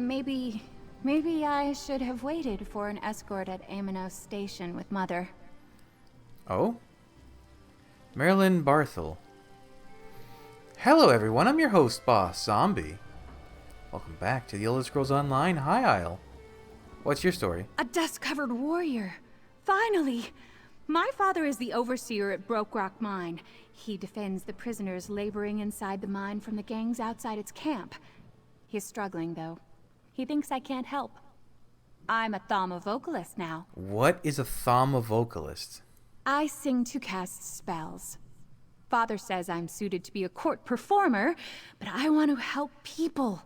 Maybe I should have waited for an escort at Amanos Station with Mother. Oh? Marilyn Barthel. Hello everyone, I'm your host, Boss Zombie. Welcome back to the Elder Scrolls Online High Isle. What's your story? A dust-covered warrior! Finally! My father is the overseer at Broke Rock Mine. He defends the prisoners laboring inside the mine from the gangs outside its camp. He's struggling, though. He thinks I can't help. I'm a Thama vocalist now. What is a Thama vocalist? I sing to cast spells. Father says I'm suited to be a court performer, but I want to help people.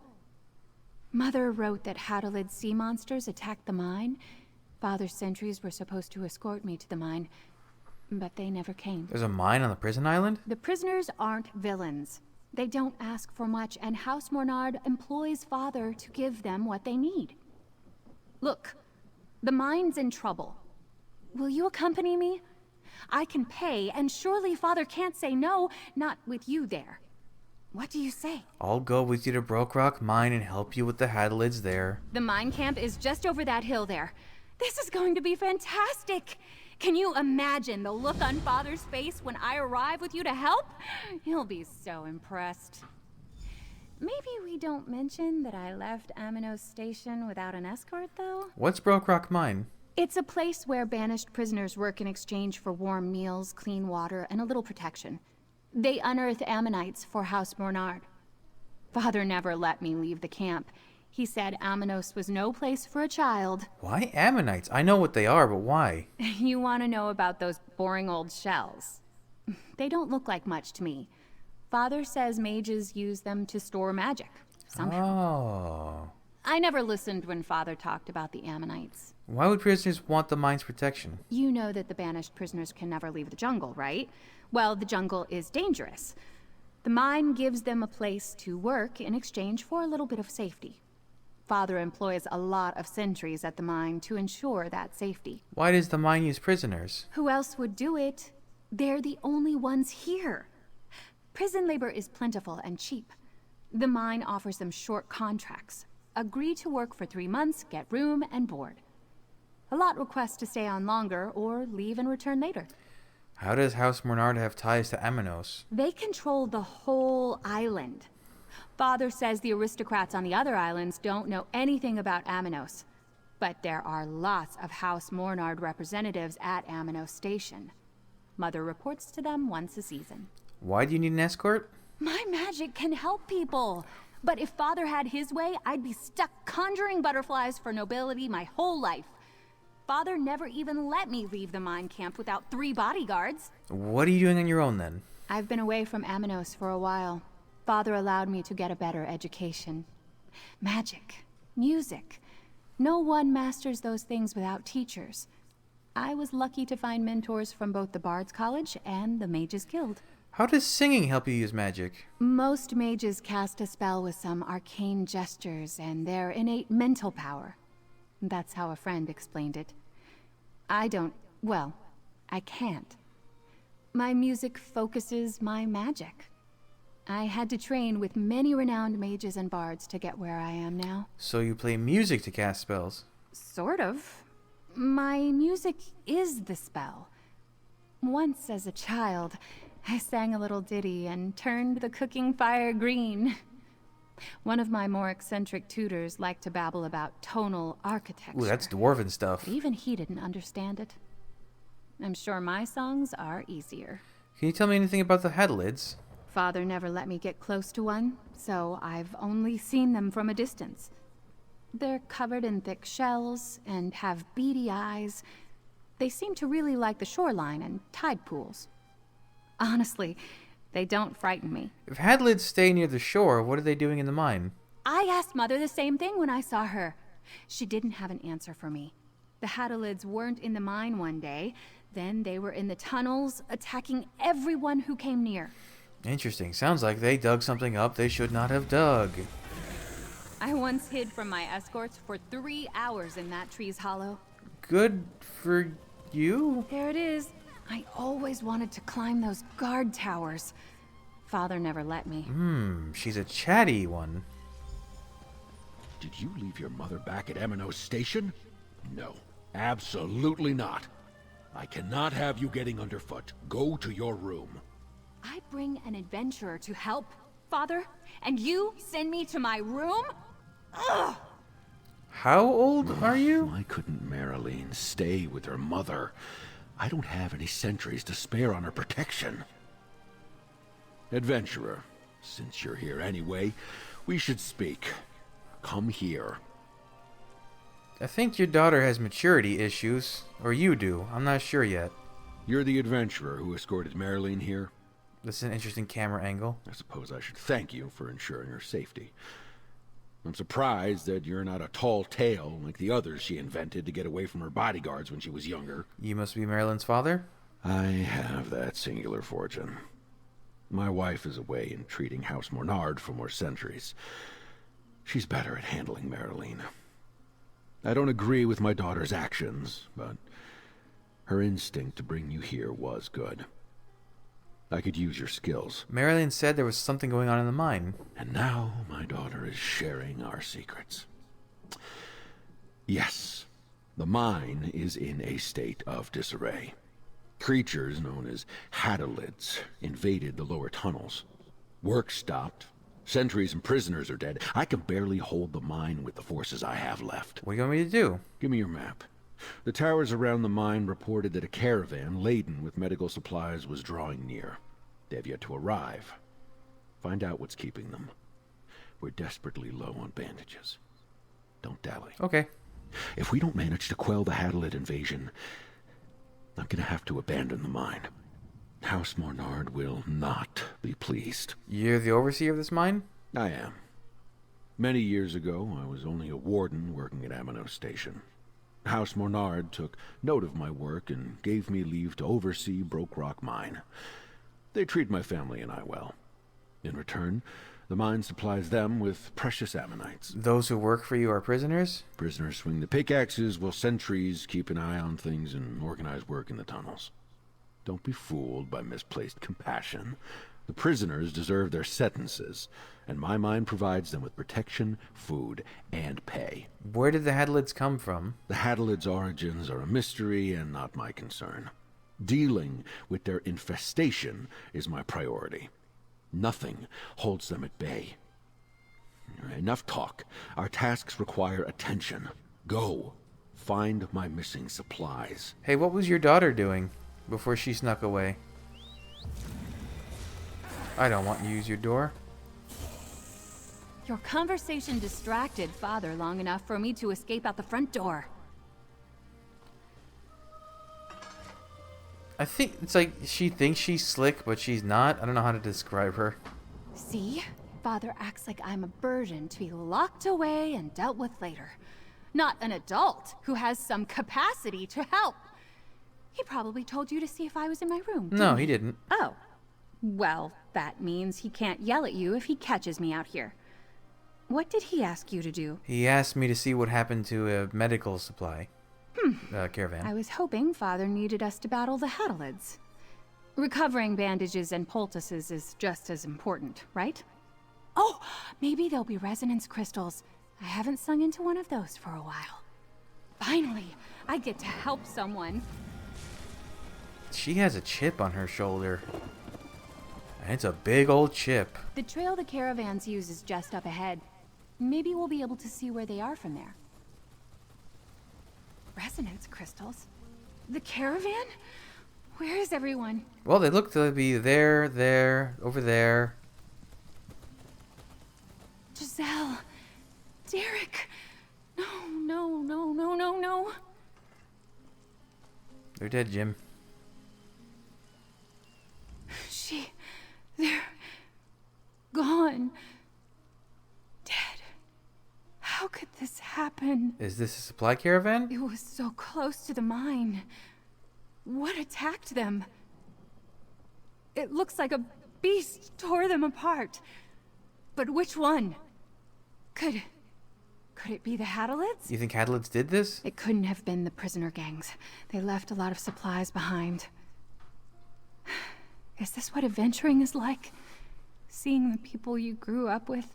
Mother wrote that Hadalid sea monsters attacked the mine. Father's sentries were supposed to escort me to the mine, but they never came. There's a mine on the prison island? The prisoners aren't villains. They don't ask for much, and House Mornard employs Father to give them what they need. Look, the mine's in trouble. Will you accompany me? I can pay, and surely Father can't say no, not with you there. What do you say? I'll go with you to Broke Rock Mine and help you with the Hadalids there. The mine camp is just over that hill there. This is going to be fantastic! Can you imagine the look on Father's face when I arrive with you to help? He'll be so impressed. Maybe we don't mention that I left Amanos Station without an escort, though? What's Broke Rock Mine? It's a place where banished prisoners work in exchange for warm meals, clean water, and a little protection. They unearth ammonites for House Mornard. Father never let me leave the camp. He said Amanos was no place for a child. Why ammonites? I know what they are, but why? You want to know about those boring old shells? They don't look like much to me. Father says mages use them to store magic, somehow. Oh. I never listened when Father talked about the ammonites. Why would prisoners want the mine's protection? You know that the banished prisoners can never leave the jungle, right? Well, the jungle is dangerous. The mine gives them a place to work in exchange for a little bit of safety. Father employs a lot of sentries at the mine to ensure that safety. Why does the mine use prisoners? Who else would do it? They're the only ones here. Prison labor is plentiful and cheap. The mine offers them short contracts. Agree to work for 3 months, get room and board. A lot request to stay on longer or leave and return later. How does House Mornard have ties to Amanos? They control the whole island. Father says the aristocrats on the other islands don't know anything about Amanos. But there are lots of House Mornard representatives at Amanos Station. Mother reports to them once a season. Why do you need an escort? My magic can help people. But if Father had his way, I'd be stuck conjuring butterflies for nobility my whole life. Father never even let me leave the mine camp without 3 bodyguards. What are you doing on your own then? I've been away from Amanos for a while. Father allowed me to get a better education. Magic, music. No one masters those things without teachers. I was lucky to find mentors from both the Bard's College and the Mages Guild. How does singing help you use magic? Most mages cast a spell with some arcane gestures and their innate mental power. That's how a friend explained it. I can't. My music focuses my magic. I had to train with many renowned mages and bards to get where I am now. So you play music to cast spells? Sort of. My music is the spell. Once as a child, I sang a little ditty and turned the cooking fire green. One of my more eccentric tutors liked to babble about tonal architecture. Ooh, that's dwarven stuff. But even he didn't understand it. I'm sure my songs are easier. Can you tell me anything about the Hadalids? Father never let me get close to one, so I've only seen them from a distance. They're covered in thick shells and have beady eyes. They seem to really like the shoreline and tide pools. Honestly, they don't frighten me. If Hadalids stay near the shore, what are they doing in the mine? I asked Mother the same thing when I saw her. She didn't have an answer for me. The Hadalids weren't in the mine one day. Then they were in the tunnels, attacking everyone who came near. Interesting. Sounds like they dug something up they should not have dug. I once hid from my escorts for 3 hours in that tree's hollow. Good for you? There it is. I always wanted to climb those guard towers. Father never let me. She's a chatty one. Did you leave your mother back at M&O Station? No, absolutely not. I cannot have you getting underfoot. Go to your room. I bring an adventurer to help, Father, and you send me to my room? Ugh! How old are you? Why couldn't Marilyn stay with her mother? I don't have any sentries to spare on her protection. Adventurer, since you're here anyway, we should speak. Come here. I think your daughter has maturity issues. Or you do. I'm not sure yet. You're the adventurer who escorted Marilyn here? This is an interesting camera angle. I suppose I should thank you for ensuring her safety. I'm surprised that you're not a tall tale like the others she invented to get away from her bodyguards when she was younger. You must be Marilyn's father? I have that singular fortune. My wife is away and treating House Mornard for more centuries. She's better at handling Marilyn. I don't agree with my daughter's actions, but her instinct to bring you here was good. I could use your skills. Marilyn said there was something going on in the mine. And now my daughter is sharing our secrets. Yes, the mine is in a state of disarray. Creatures known as hadolids invaded the lower tunnels. Work stopped. Sentries and prisoners are dead. I can barely hold the mine with the forces I have left. What do you want me to do? Give me your map. The towers around the mine reported that a caravan laden with medical supplies was drawing near. They have yet to arrive. Find out what's keeping them. We're desperately low on bandages. Don't dally. Okay. If we don't manage to quell the Hadolid invasion, I'm gonna have to abandon the mine. House Mornard will not be pleased. You're the overseer of this mine? I am. Many years ago, I was only a warden working at Amano Station. House Mornard took note of my work and gave me leave to oversee Broke Rock Mine. They treat my family and I well. In return, the mine supplies them with precious ammonites. Those who work for you are prisoners? Prisoners swing the pickaxes while sentries keep an eye on things and organize work in the tunnels. Don't be fooled by misplaced compassion. The prisoners deserve their sentences, and my mine provides them with protection, food, and pay. Where did the Hadolids come from? The Hadolids' origins are a mystery and not my concern. Dealing with their infestation is my priority. Nothing holds them at bay. Enough talk. Our tasks require attention. Go. Find my missing supplies. Hey, what was your daughter doing before she snuck away? I don't want you to use your door. Your conversation distracted Father long enough for me to escape out the front door. I think it's like she thinks she's slick, but she's not. I don't know how to describe her. See? Father acts like I'm a burden to be locked away and dealt with later. Not an adult who has some capacity to help. He probably told you to see if I was in my room. No, he didn't. Oh. Well, that means he can't yell at you if he catches me out here. What did he ask you to do? He asked me to see what happened to a medical supply caravan. I was hoping Father needed us to battle the Hadolids. Recovering bandages and poultices is just as important, right? Oh, maybe there'll be resonance crystals. I haven't sung into one of those for a while. Finally, I get to help someone. She has a chip on her shoulder. And it's a big old chip. The trail the caravans use is just up ahead. Maybe we'll be able to see where they are from there. Resonance crystals? The caravan? Where is everyone? Well, they look to be there, over there. Giselle. Derek. No. They're dead, Jim. They're gone. Dead. How could this happen? Is this a supply caravan? It was so close to the mine. What attacked them? It looks like a beast tore them apart. But which one? Could it be the Hadolids? You think Hadolids did this? It couldn't have been the prisoner gangs. They left a lot of supplies behind. Is this what adventuring is like? Seeing the people you grew up with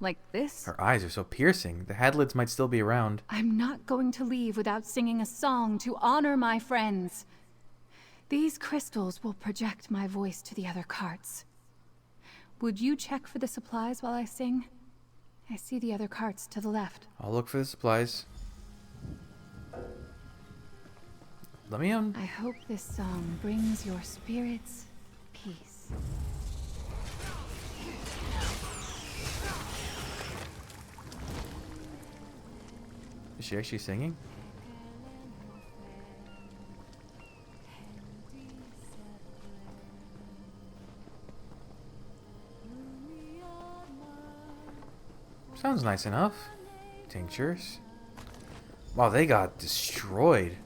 Like this? Her eyes are so piercing. The Hadlids might still be around. I'm not going to leave without singing a song to honor my friends. These crystals will project my voice to the other carts. Would you check for the supplies while I sing? I see the other carts to the left. I'll look for the supplies. Let me I hope this song brings your spirits peace. Is she actually singing? Sounds nice enough. Tinctures. Wow, they got destroyed.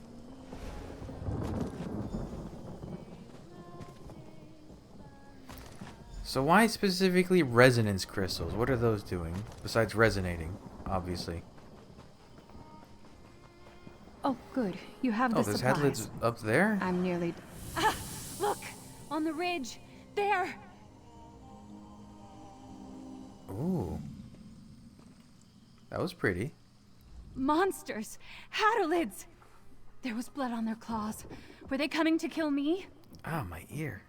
So why specifically resonance crystals? What are those doing? Besides resonating, obviously. Oh, good. You have the Oh, there's supplies. Hadlids up there? I'm nearly... Ah! Look! On the ridge! There! Ooh. That was pretty. Monsters! Hadolids! There was blood on their claws. Were they coming to kill me? Ah, my ear.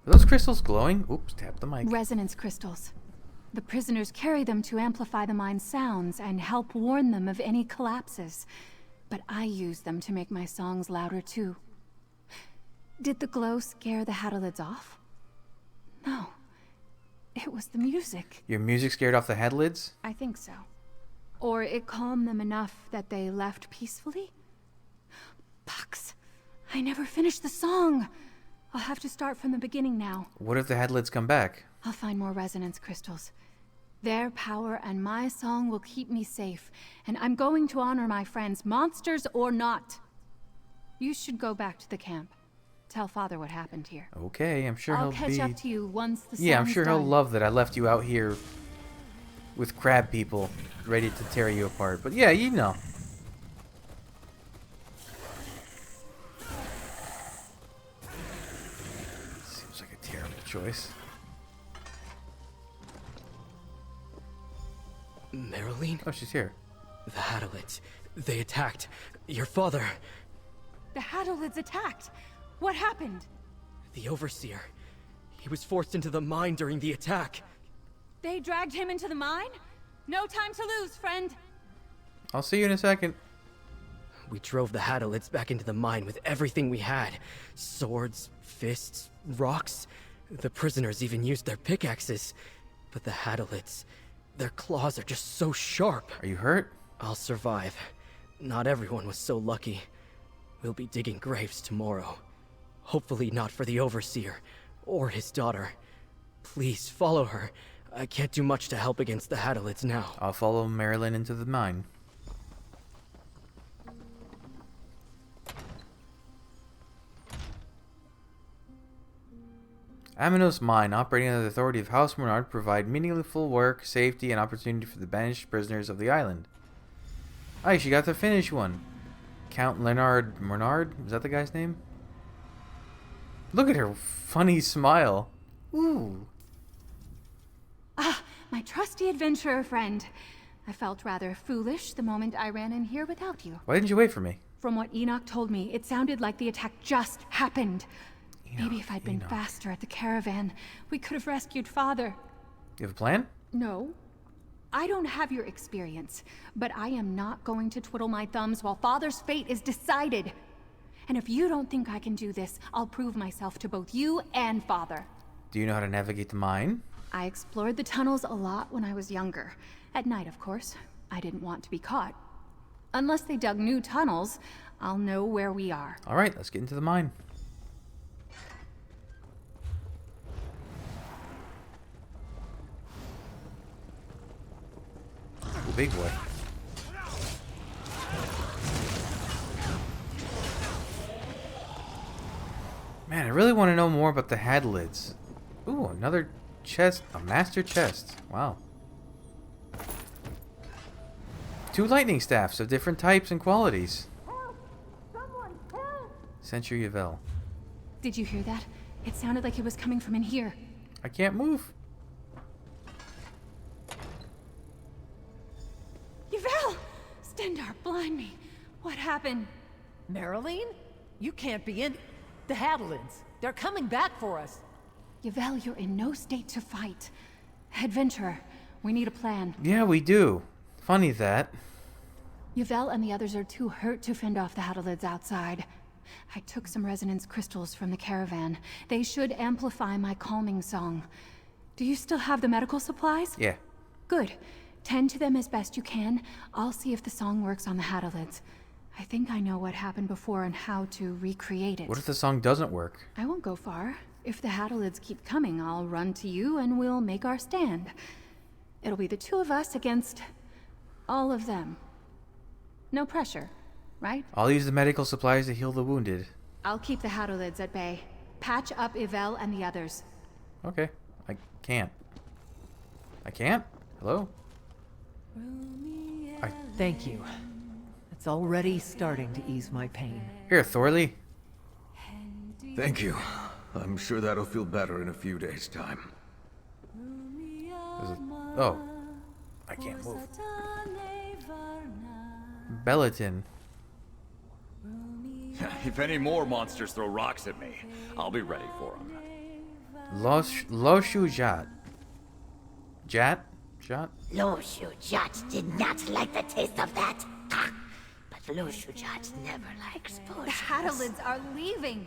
Are those crystals glowing? Oops, tap the mic. Resonance crystals. The prisoners carry them to amplify the mind's sounds and help warn them of any collapses. But I use them to make my songs louder too. Did the glow scare the Hadolids off? No. It was the music. Your music scared off the Hadlids? I think so. Or it calmed them enough that they left peacefully? Bucks, I never finished the song. I'll have to start from the beginning now. What if the Hadlids come back? I'll find more resonance crystals. Their power and my song will keep me safe, and I'm going to honor my friends, monsters or not. You should go back to the camp. Tell Father what happened here. Okay, I'm sure I'll he'll catch be... up to you once the Yeah, I'm song's sure he'll done. love that I left you out here with crab people ready to tear you apart. But yeah, you know. Seems like a terrible choice. Marilyn? Oh, she's here. The Hadolids. They attacked. Your father. The Hadolids attacked. What happened? The Overseer. He was forced into the mine during the attack. They dragged him into the mine? No time to lose, friend. I'll see you in a second. We drove the Hadolids back into the mine with everything we had. Swords, fists, rocks. The prisoners even used their pickaxes. But the Hadolids, their claws are just so sharp. Are you hurt? I'll survive. Not everyone was so lucky. We'll be digging graves tomorrow. Hopefully not for the Overseer or his daughter. Please follow her. I can't do much to help against the Hadolids now. I'll follow Marilyn into the mine. Aminos Mine, operating under the authority of House Monard, provide meaningful work, safety, and opportunity for the banished prisoners of the island. Aye, she got to finish one. Count Leonard Monard? Is that the guy's name? Look at her funny smile. Ooh. Ah, my trusty adventurer friend. I felt rather foolish the moment I ran in here without you. Why didn't you wait for me? From what Enoch told me, it sounded like the attack just happened. Maybe if I'd been Enoch. faster at the caravan, we could have rescued Father. You have a plan? No. I don't have your experience, but I am not going to twiddle my thumbs while Father's fate is decided. And if you don't think I can do this, I'll prove myself to both you and Father. Do you know how to navigate the mine? I explored the tunnels a lot when I was younger. At night, of course. I didn't want to be caught. Unless they dug new tunnels, I'll know where we are. Alright, let's get into the mine. Ooh, big boy. Man, I really want to know more about the Hadlids. Ooh, another chest. A master chest. Wow. 2 lightning staffs of different types and qualities. Help! Someone, help! Century Yvel. Did you hear that? It sounded like it was coming from in here. I can't move. Stendar, blind me. What happened? Marilyn? You can't be in... The Hadalids. They're coming back for us. Yvel, you're in no state to fight. Adventurer, we need a plan. Yeah, we do. Funny that. Yvel and the others are too hurt to fend off the Hadalids outside. I took some resonance crystals from the caravan. They should amplify my calming song. Do you still have the medical supplies? Yeah. Good. Tend to them as best you can. I'll see if the song works on the Hadalids. I think I know what happened before and how to recreate it. What if the song doesn't work? I won't go far. If the Hadalids keep coming, I'll run to you and we'll make our stand. It'll be the two of us against all of them. No pressure, right? I'll use the medical supplies to heal the wounded. I'll keep the Hadalids at bay. Patch up Yvel and the others. Okay. I can't. I can't? Hello? Thank you. It's already starting to ease my pain. Here, Thorley. Thank you. I'm sure that'll feel better in a few days' time. Oh. I can't move. Bellatin. If any more monsters throw rocks at me, I'll be ready for them. Loshu Jat. Jat? Jat? Lo Shujat did not like the taste of that. But Lo Shujat never likes potions. The Hadalids are leaving.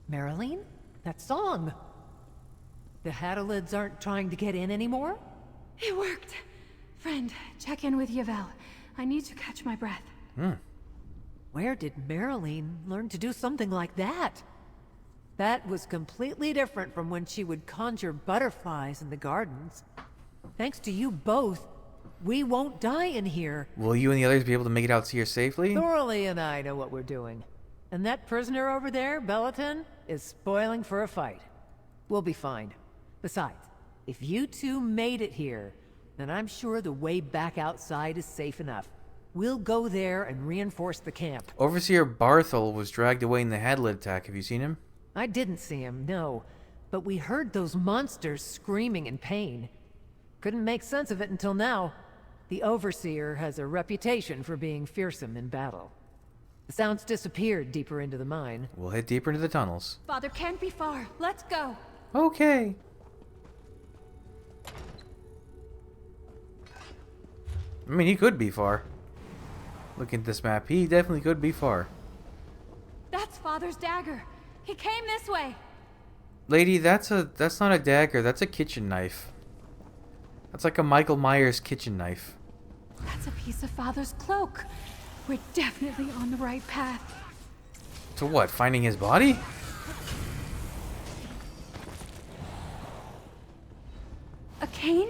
Marilyn? That song! The Hadalids aren't trying to get in anymore? It worked. Friend, check in with Yvel. I need to catch my breath. Where did Marilyn learn to do something like that? That was completely different from when she would conjure butterflies in the gardens. Thanks to you both, we won't die in here. Will you and the others be able to make it out here safely? Thorley and I know what we're doing. And that prisoner over there, Bellatin, is spoiling for a fight. We'll be fine. Besides, if you two made it here, then I'm sure the way back outside is safe enough. We'll go there and reinforce the camp. Overseer Barthel was dragged away in the Hadalid attack. Have you seen him? I didn't see him, no. But we heard those monsters screaming in pain. Couldn't make sense of it until now. The Overseer has a reputation for being fearsome in battle. The sounds disappeared deeper into the mine. We'll head deeper into the tunnels. Father can't be far. Let's go. Okay. I mean, he could be far. Looking at this map, he definitely could be far. That's Father's dagger. He came this way. Lady, that's not a dagger, that's a kitchen knife. That's like a Michael Myers kitchen knife. That's a piece of Father's cloak. We're definitely on the right path. To what, finding his body? A cane?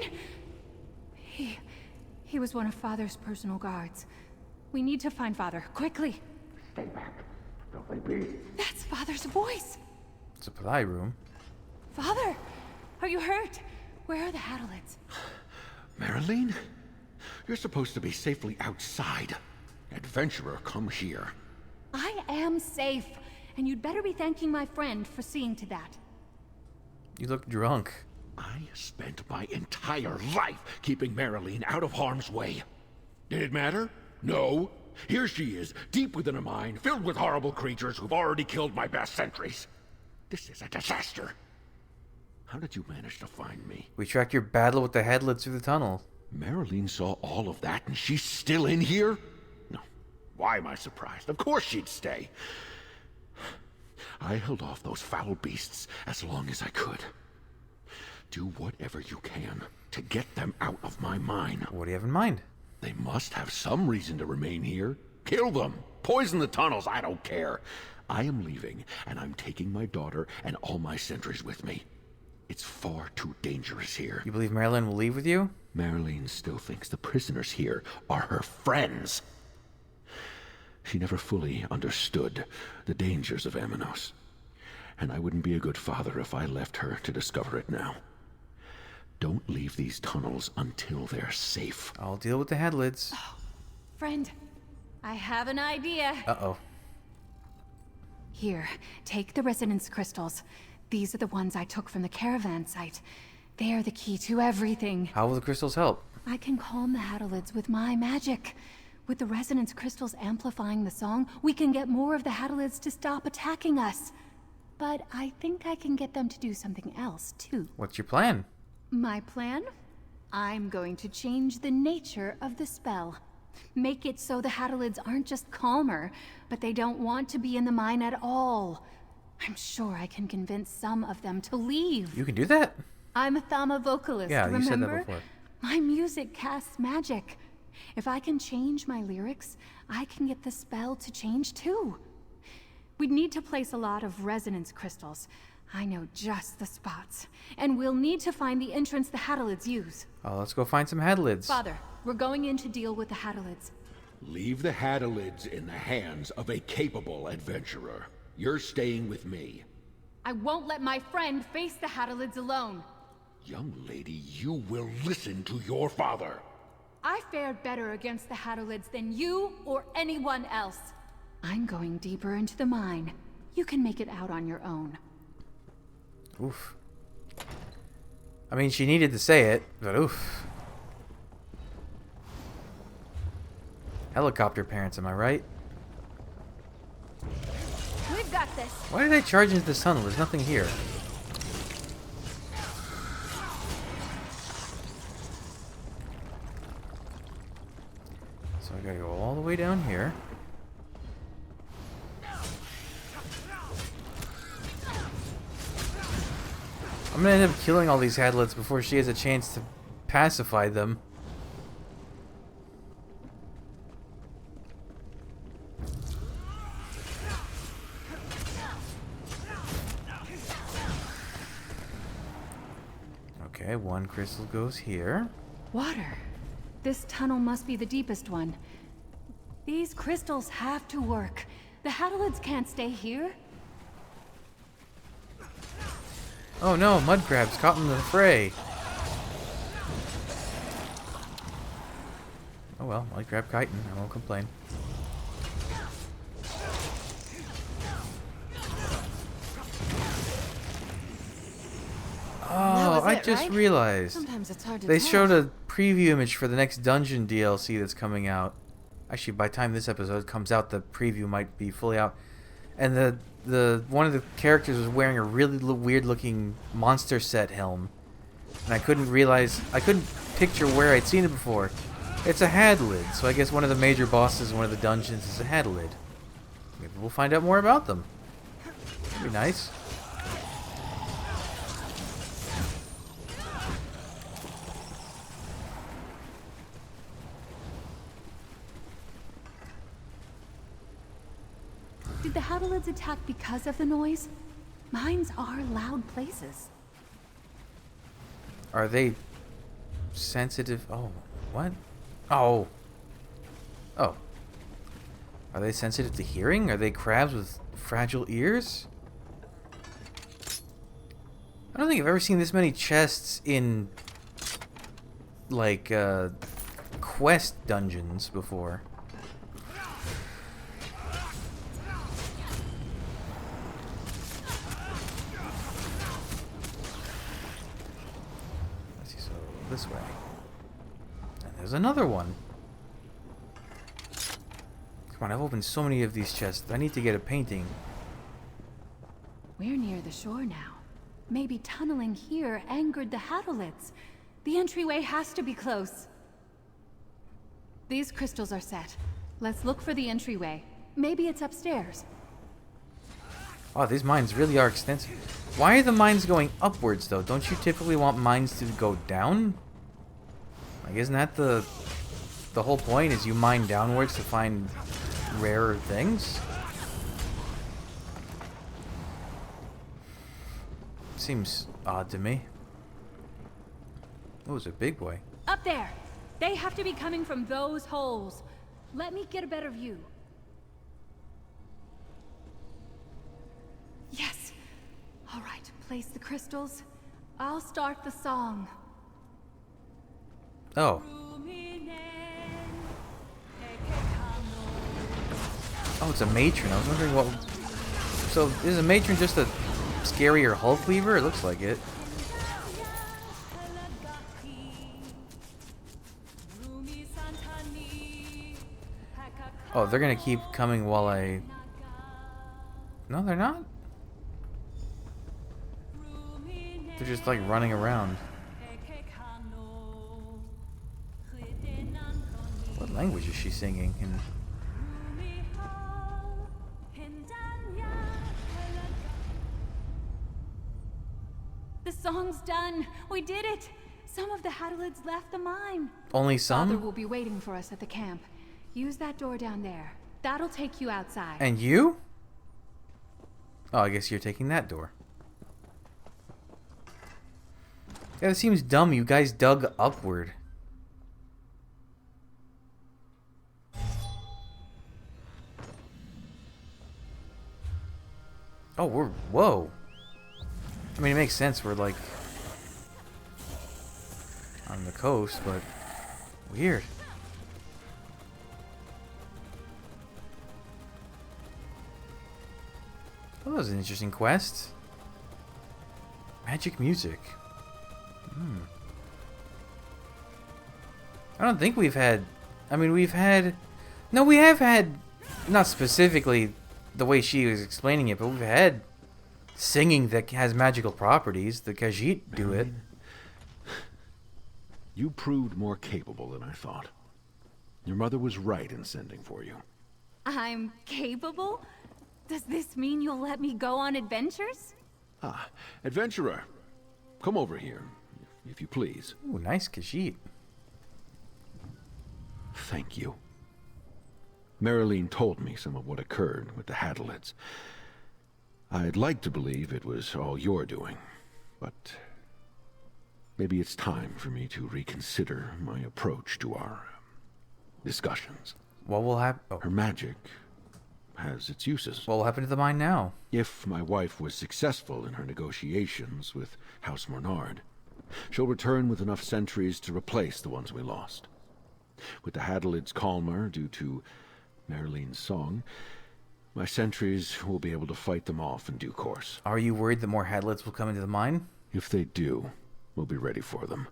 He was one of Father's personal guards. We need to find Father, quickly. Stay back. Filthy beast. That's Father's voice. Supply room. Father, are you hurt? Where are the Hadalids? Marilyn? You're supposed to be safely outside. Adventurer, come here. I am safe, and you'd better be thanking my friend for seeing to that. You look drunk. I spent my entire life keeping Marilyn out of harm's way. Did it matter? No. Here she is, deep within a mine, filled with horrible creatures who've already killed my best sentries. This is a disaster. How did you manage to find me? We tracked your battle with the Hadalids through the tunnel. Marilyn saw all of that and she's still in here? No. Why am I surprised? Of course she'd stay. I held off those foul beasts as long as I could. Do whatever you can to get them out of my mine. What do you have in mind? They must have some reason to remain here. Kill them. Poison the tunnels. I don't care. I am leaving, and I'm taking my daughter and all my sentries with me. It's far too dangerous here. You believe Marilyn will leave with you? Marilyn still thinks the prisoners here are her friends. She never fully understood the dangers of Amanos. And I wouldn't be a good father if I left her to discover it now. Don't leave these tunnels until they're safe. I'll deal with the Hadalids. Friend, I have an idea. Uh-oh. Here, take the resonance crystals. These are the ones I took from the caravan site. They are the key to everything. How will the crystals help? I can calm the Hadalids with my magic. With the resonance crystals amplifying the song, we can get more of the Hadalids to stop attacking us. But I think I can get them to do something else, too. What's your plan? My plan? I'm going to change the nature of the spell. Make it so the Hadalids aren't just calmer, but they don't want to be in the mine at all. I'm sure I can convince some of them to leave. You can do that? I'm a Thama vocalist, Yeah, you remember? said that before. My music casts magic. If I can change my lyrics, I can get the spell to change too. We'd need to place a lot of resonance crystals. I know just the spots. And we'll need to find the entrance the Hadalids use. Oh, let's go find some Hadalids. Father, we're going in to deal with the Hadalids. Leave the Hadalids in the hands of a capable adventurer. You're staying with me. I won't let my friend face the Hadalids alone. Young lady, you will listen to your father. I fared better against the Hadalids than you or anyone else. I'm going deeper into the mine. You can make it out on your own. Oof. I mean, she needed to say it, but oof. Helicopter parents, am I right? We've got this. Why did I charge into this tunnel? There's nothing here. So I gotta go all the way down here. I'm gonna end up killing all these Hadalids before she has a chance to pacify them. Okay, one crystal goes here. Water. This tunnel must be the deepest one. These crystals have to work. The Hadalids can't stay here. Oh no, mud crabs caught in the fray. Oh well, mud crab chitin, I won't complain. Oh, I just realized. Sometimes it's hard to They tell. showed a preview image for the next dungeon DLC that's coming out. Actually, by the time this episode comes out, the preview might be fully out. And the one of the characters was wearing a really weird looking monster set helm. And I couldn't picture where I'd seen it before. It's a Hadalid, so I guess one of the major bosses in one of the dungeons is a Hadalid. Maybe we'll find out more about them. That'd be nice. Did the Hadalids attack because of the noise? Mines are loud places. Are they sensitive? Oh, what? Oh. Oh. Are they sensitive to hearing? Are they crabs with fragile ears? I don't think I've ever seen this many chests in, like, quest dungeons before. Let's see, so this way. And there's another one. Come on, I've opened so many of these chests. I need to get a painting. We're near the shore now. Maybe tunneling here angered the Hadalids. The entryway has to be close. These crystals are set. Let's look for the entryway. Maybe it's upstairs. Oh, these mines really are extensive. Why are the mines going upwards, though? Don't you typically want mines to go down? Like, isn't that the whole point, is you mine downwards to find rarer things? Seems odd to me. Oh, it's a big boy. Up there! They have to be coming from those holes. Let me get a better view. Yes! Alright, place the crystals. I'll start the song. Oh. Oh, it's a matron. I was wondering what... So, is a matron just a scarier Hulk cleaver? It looks like it. Oh, they're gonna keep coming while I... No, they're not? They're just like running around. What language is she singing in? The song's done. We did it. Some of the Hadalids left the mine. Only Father some? will be waiting for us at the camp. Use that door down there. That'll take you outside. And you? Oh, I guess you're taking that door. Yeah, it seems dumb. You guys dug upward. Oh, we're... Whoa. I mean, it makes sense. We're, like... on the coast, but... Weird. Well, that was an interesting quest. Magic music. I don't think we've had... I mean, we've had... No, we have had... Not specifically the way she was explaining it, but we've had singing that has magical properties. The Khajiit do it. You proved more capable than I thought. Your mother was right in sending for you. I'm capable? Does this mean you'll let me go on adventures? Ah, adventurer. Come over here, if you please. Ooh, nice Khajiit. Thank you. Marilyn told me some of what occurred with the Hadalids. I'd like to believe it was all your doing, but maybe it's time for me to reconsider my approach to our discussions. What will happen? Oh. Her magic has its uses. What will happen to the mine now? If my wife was successful in her negotiations with House Mornard, she'll return with enough sentries to replace the ones we lost. With the Hadalids calmer due to Marilyn's song, my sentries will be able to fight them off in due course. Are you worried that more Hadalids will come into the mine? If they do, we'll be ready for them.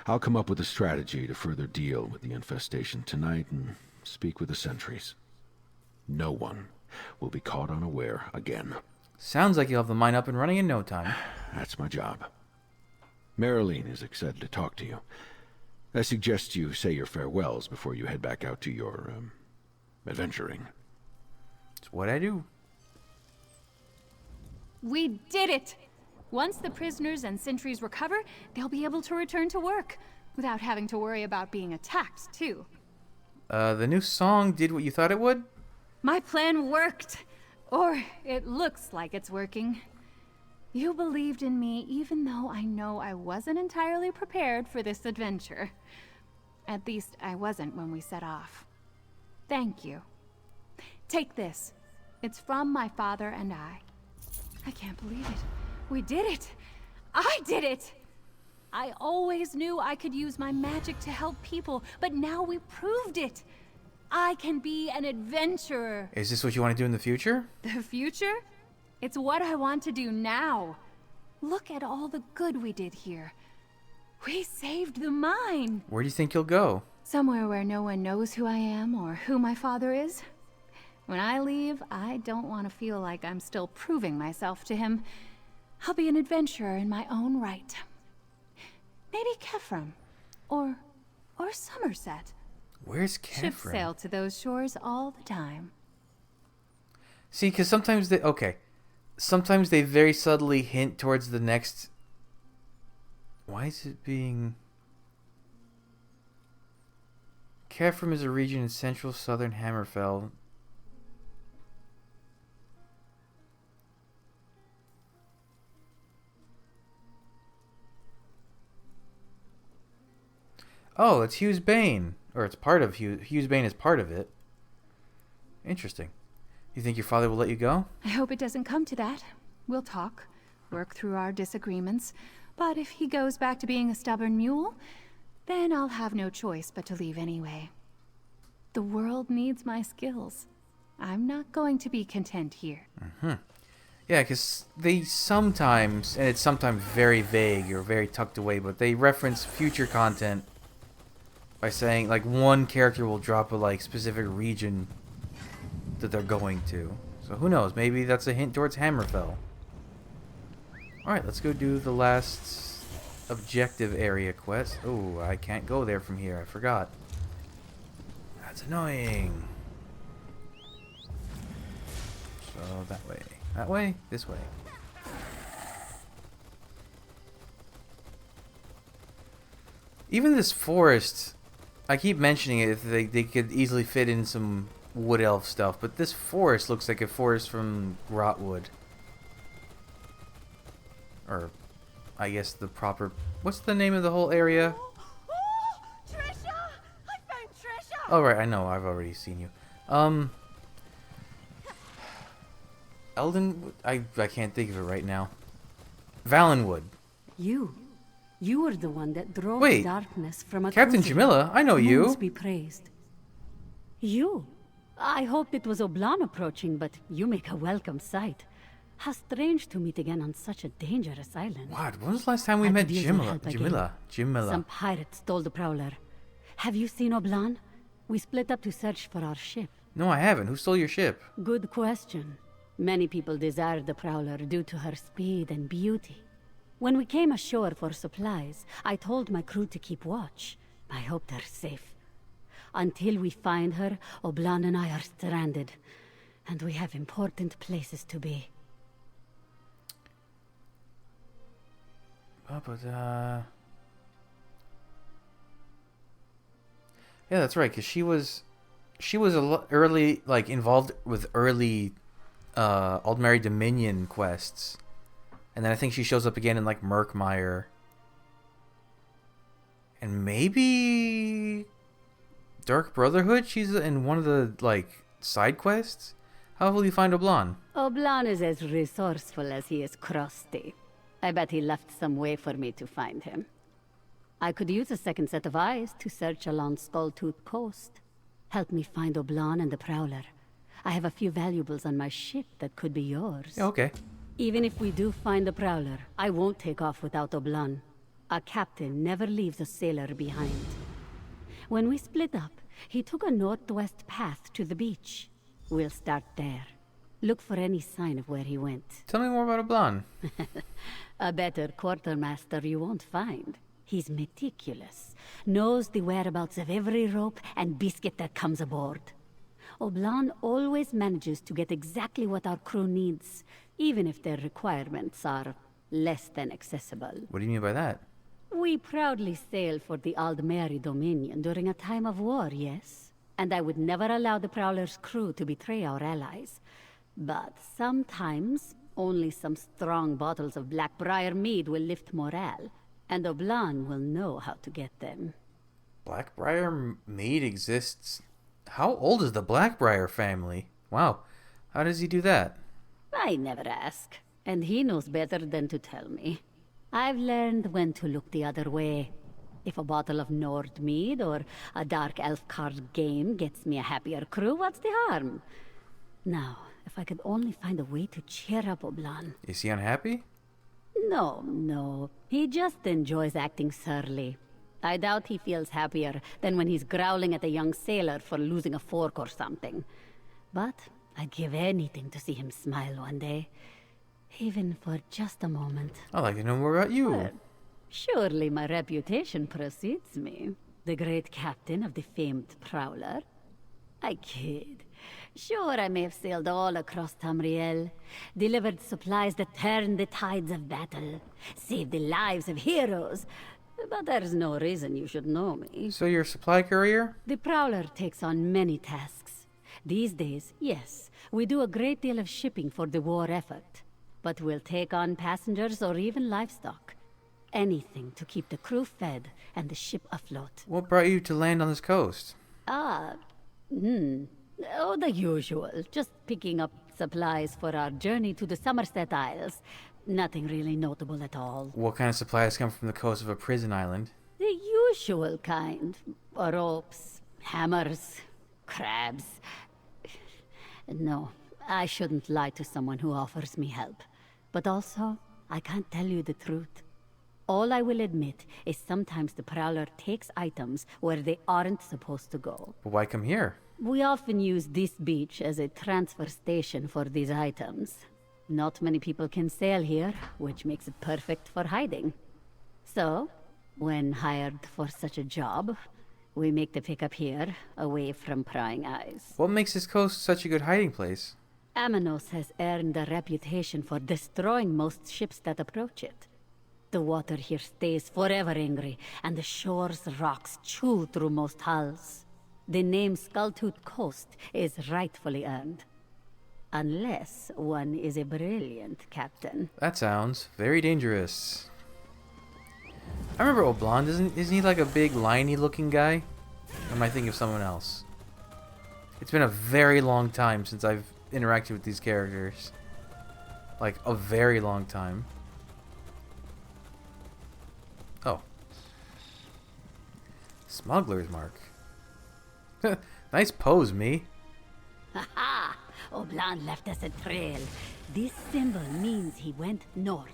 I'll come up with a strategy to further deal with the infestation tonight and speak with the sentries. No one will be caught unaware again. Sounds like you'll have the mine up and running in no time. That's my job. Marilyn is excited to talk to you. I suggest you say your farewells before you head back out to your, adventuring. It's what I do. We did it! Once the prisoners and sentries recover, they'll be able to return to work, without having to worry about being attacked, too. The new song did what you thought it would? My plan worked! Or it looks like it's working. You believed in me even though I know I wasn't entirely prepared for this adventure. At least I wasn't when we set off. Thank you. Take this. It's from my father and I. I can't believe it. We did it! I did it! I always knew I could use my magic to help people, but now we proved it! I can be an adventurer. Is this what you want to do in the future? The future? It's what I want to do now. Look at all the good we did here. We saved the mine. Where do you think you'll go? Somewhere where no one knows who I am or who my father is. When I leave, I don't want to feel like I'm still proving myself to him. I'll be an adventurer in my own right. Maybe Kefram. Or Somerset. Where's Ships Kefram? sail to those shores all the time. See, because sometimes they... Okay. Sometimes they very subtly hint towards the next... Why is it being... Kefram is a region in central southern Hammerfell. Oh, it's Hughes Bane. Or it's part of Hughes Bane is part of it. Interesting. You think your father will let you go? I hope it doesn't come to that. We'll talk, work through our disagreements. But if he goes back to being a stubborn mule, then I'll have no choice but to leave anyway. The world needs my skills. I'm not going to be content here. Yeah, because they sometimes, and it's sometimes very vague or very tucked away, but they reference future content by saying like one character will drop a like specific region that they're going to. So who knows? Maybe that's a hint towards Hammerfell. All right, let's go do the last objective area quest. Oh, I can't go there from here. I forgot. That's annoying. So that way. That way? This way. Even this forest, I keep mentioning it, if they could easily fit in some wood elf stuff, but this forest looks like a forest from Rotwood. Or, I guess the proper... What's the name of the whole area? Trisha! I found Trisha! Oh, right, I know, I've already seen you. Elden... I can't think of it right now. Valenwood. You were the one that drove Wait, the darkness from a Captain Jamila, I know you. Moons be praised. You? I hoped it was Oblan approaching, but you make a welcome sight. How strange to meet again on such a dangerous island. What? When was the last time we I met could use your Jamila? help again. Jamila. Some pirate stole the Prowler. Have you seen Oblan? We split up to search for our ship. No, I haven't. Who stole your ship? Good question. Many people desire the Prowler due to her speed and beauty. When we came ashore for supplies, I told my crew to keep watch. I hope they're safe. Until we find her, Oblan and I are stranded. And we have important places to be. Oh, but, yeah, that's right, because she was early, like, involved with early, Aldmeri Dominion quests. And then I think she shows up again in, like, Murkmire. And maybe... Dark Brotherhood? She's in one of the, like, side quests? How will you find Oblan? Oblan is as resourceful as he is crusty. I bet he left some way for me to find him. I could use a second set of eyes to search along Skulltooth Coast. Help me find Oblan and the Prowler. I have a few valuables on my ship that could be yours. Yeah, okay. Even if we do find the Prowler, I won't take off without Oblan. A captain never leaves a sailor behind. When we split up, he took a northwest path to the beach. We'll start there. Look for any sign of where he went. Tell me more about Oblan. A better quartermaster you won't find. He's meticulous, knows the whereabouts of every rope and biscuit that comes aboard. Oblan always manages to get exactly what our crew needs, even if their requirements are less than accessible. What do you mean by that? We proudly sail for the Aldmeri Dominion during a time of war, yes? And I would never allow the Prowler's crew to betray our allies. But sometimes, only some strong bottles of Blackbriar mead will lift morale, and Oblan will know how to get them. Blackbriar mead exists. How old is the Blackbriar family? Wow. How does he do that? I never ask, and he knows better than to tell me. I've learned when to look the other way. If a bottle of Nord mead or a dark elf card game gets me a happier crew, what's the harm? Now, if I could only find a way to cheer up Oblan. Is he unhappy? No. He just enjoys acting surly. I doubt he feels happier than when he's growling at a young sailor for losing a fork or something. But I'd give anything to see him smile one day. Even for just a moment. I'd like to know more about you. Well, surely my reputation precedes me. The great captain of the famed Prowler. I kid. Sure, I may have sailed all across Tamriel, delivered supplies that turned the tides of battle, saved the lives of heroes, but there's no reason you should know me. So you're a supply courier? The Prowler takes on many tasks. These days, yes, we do a great deal of shipping for the war effort, but we'll take on passengers or even livestock. Anything to keep the crew fed and the ship afloat. What brought you to land on this coast? Oh, the usual. Just picking up supplies for our journey to the Somerset Isles. Nothing really notable at all. What kind of supplies come from the coast of a prison island? The usual kind. Ropes, hammers, crabs. No, I shouldn't lie to someone who offers me help. But also, I can't tell you the truth. All I will admit is sometimes the Prowler takes items where they aren't supposed to go. But why come here? We often use this beach as a transfer station for these items. Not many people can sail here, which makes it perfect for hiding. So, when hired for such a job, we make the pickup here, away from prying eyes. What makes this coast such a good hiding place? Amanos has earned a reputation for destroying most ships that approach it. The water here stays forever angry, and the shore's rocks chew through most hulls. The name Skulltooth Coast is rightfully earned. Unless one is a brilliant captain. That sounds very dangerous. I remember Oblond, isn't he like a big liney looking guy? Or am I thinking of someone else? It's been a very long time since I've interacted with these characters. Like a very long time. Oh. Smuggler's mark. Nice pose, me. Haha! Oblan left us a trail. This symbol means he went north.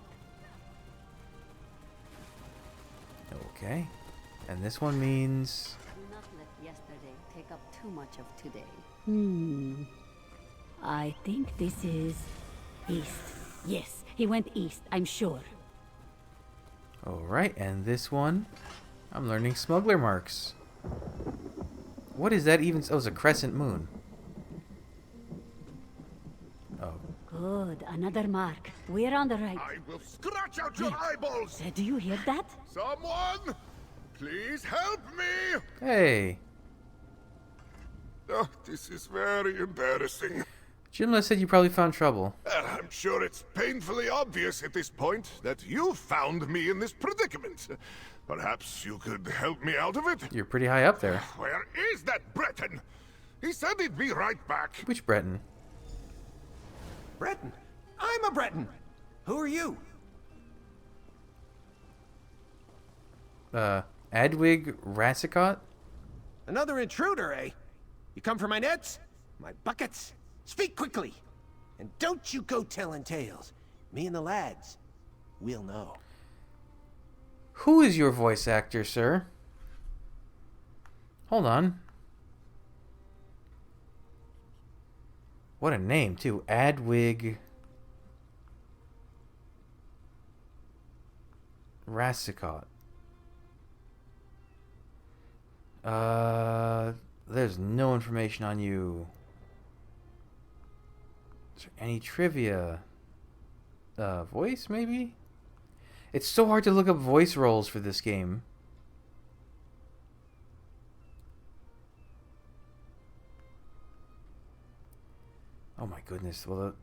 Okay. And this one means... Do not let yesterday take up too much of today. I think this is east. Yes, he went east, I'm sure. Alright, and this one... I'm learning smuggler marks. What is that even? Oh, it's a crescent moon. Oh. Good, another mark. We're on the right. I will scratch out your eyeballs! Do you hear that? Someone! Please help me! Hey. Oh, this is very embarrassing. Jimla said you probably found trouble. I'm sure it's painfully obvious at this point that you found me in this predicament. Perhaps you could help me out of it? You're pretty high up there. Where is that Breton? He said he'd be right back. Which Breton? Breton? I'm a Breton. Who are you? Adwig Rassicot? Another intruder, eh? You come for my nets? My buckets? Speak quickly! And don't you go telling tales. Me and the lads, we'll know. Who is your voice actor, sir? Hold on. What a name, too. Adwig Rassicot. There's no information on you. Is there any trivia? Voice, maybe? It's so hard to look up voice roles for this game. Oh my goodness. Well,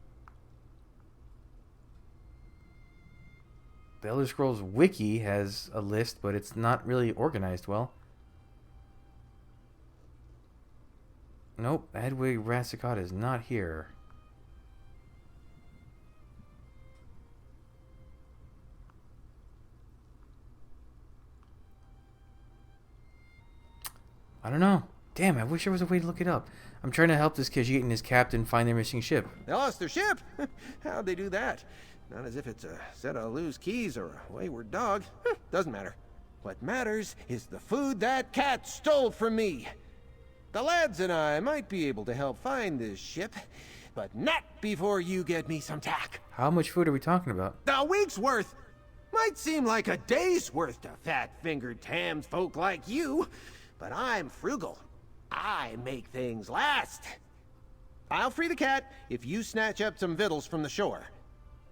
the Elder Scrolls Wiki has a list, but it's not really organized well. Nope, Adwig Rassicot is not here. I don't know. Damn, I wish there was a way to look it up. I'm trying to help this Khajiit and his captain find their missing ship. They lost their ship? How'd they do that? Not as if it's a set of loose keys or a wayward dog. Doesn't matter. What matters is the food that cat stole from me. The lads and I might be able to help find this ship, but not before you get me some tack. How much food are we talking about? A week's worth. Might seem like a day's worth to fat-fingered tams folk like you, but I'm frugal. I make things last. I'll free the cat if you snatch up some victuals from the shore.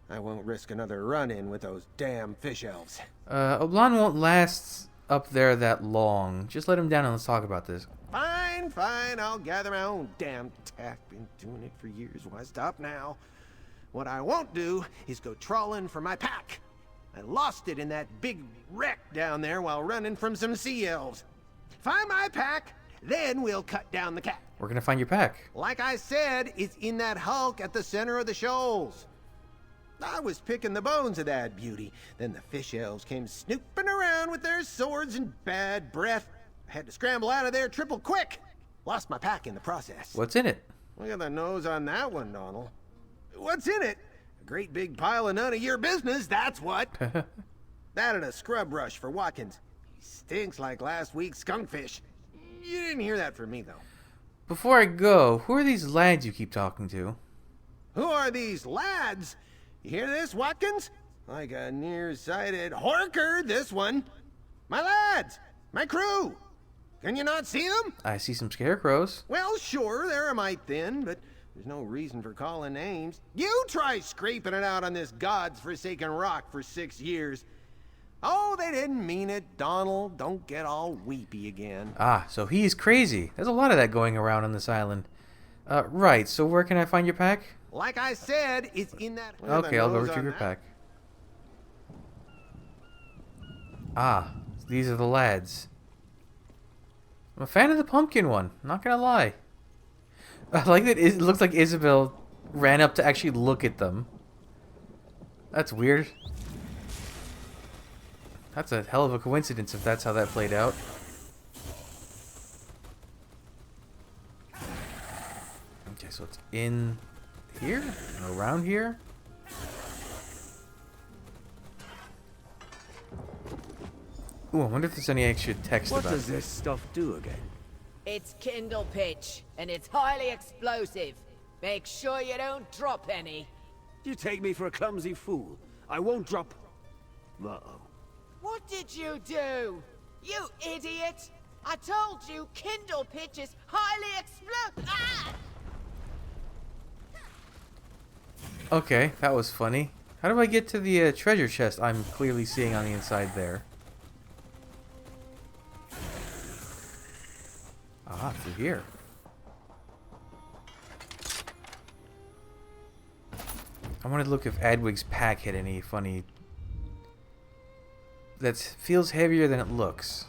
I won't risk another run-in with those damn fish elves. Oblon won't last up there that long. Just let him down and let's talk about this. Fine, fine, I'll gather my own damn tack. Been doing it for years, why stop now? What I won't do is go trawling for my pack. I lost it in that big wreck down there while running from some sea elves. Find my pack, then we'll cut down the cat. We're gonna find your pack. Like I said, it's in that hulk at the center of the shoals. I was picking the bones of that beauty. Then the fish elves came snooping around with their swords and bad breath. I had to scramble out of there triple quick. Lost my pack in the process. What's in it? Look at the nose on that one, Donald. What's in it? A great big pile of none of your business, that's what. That and a scrub brush for Watkins. He stinks like last week's skunkfish. You didn't hear that from me, though. Before I go, who are these lads you keep talking to? Who are these lads? You hear this, Watkins? Like a nearsighted horker, this one. My lads! My crew! Can you not see them? I see some scarecrows. Well, sure, they're a mite thin, but there's no reason for calling names. You try scraping it out on this god's-forsaken rock for 6 years. Oh, they didn't mean it, Donald. Don't get all weepy again. Ah, so he's crazy. There's a lot of that going around on this island. Right, so where can I find your pack? Like I said, it's in that... Okay, I'll go retrieve your pack. Ah, these are the lads. I'm a fan of the pumpkin one, not gonna lie. I like that it looks like Isabel ran up to actually look at them. That's weird. That's a hell of a coincidence if that's how that played out. Okay, so it's in here and around here. Ooh, I wonder if there's any extra text about it. What does this stuff do again? It's kindle pitch, and it's highly explosive. Make sure you don't drop any. You take me for a clumsy fool. I won't drop... Uh-oh. What did you do? You idiot! I told you kindle pitch is highly explosive. Ah! Okay, that was funny. How do I get to the treasure chest I'm clearly seeing on the inside there? Ah, through here. I wanted to look if Adwig's pack had any funny... That feels heavier than it looks.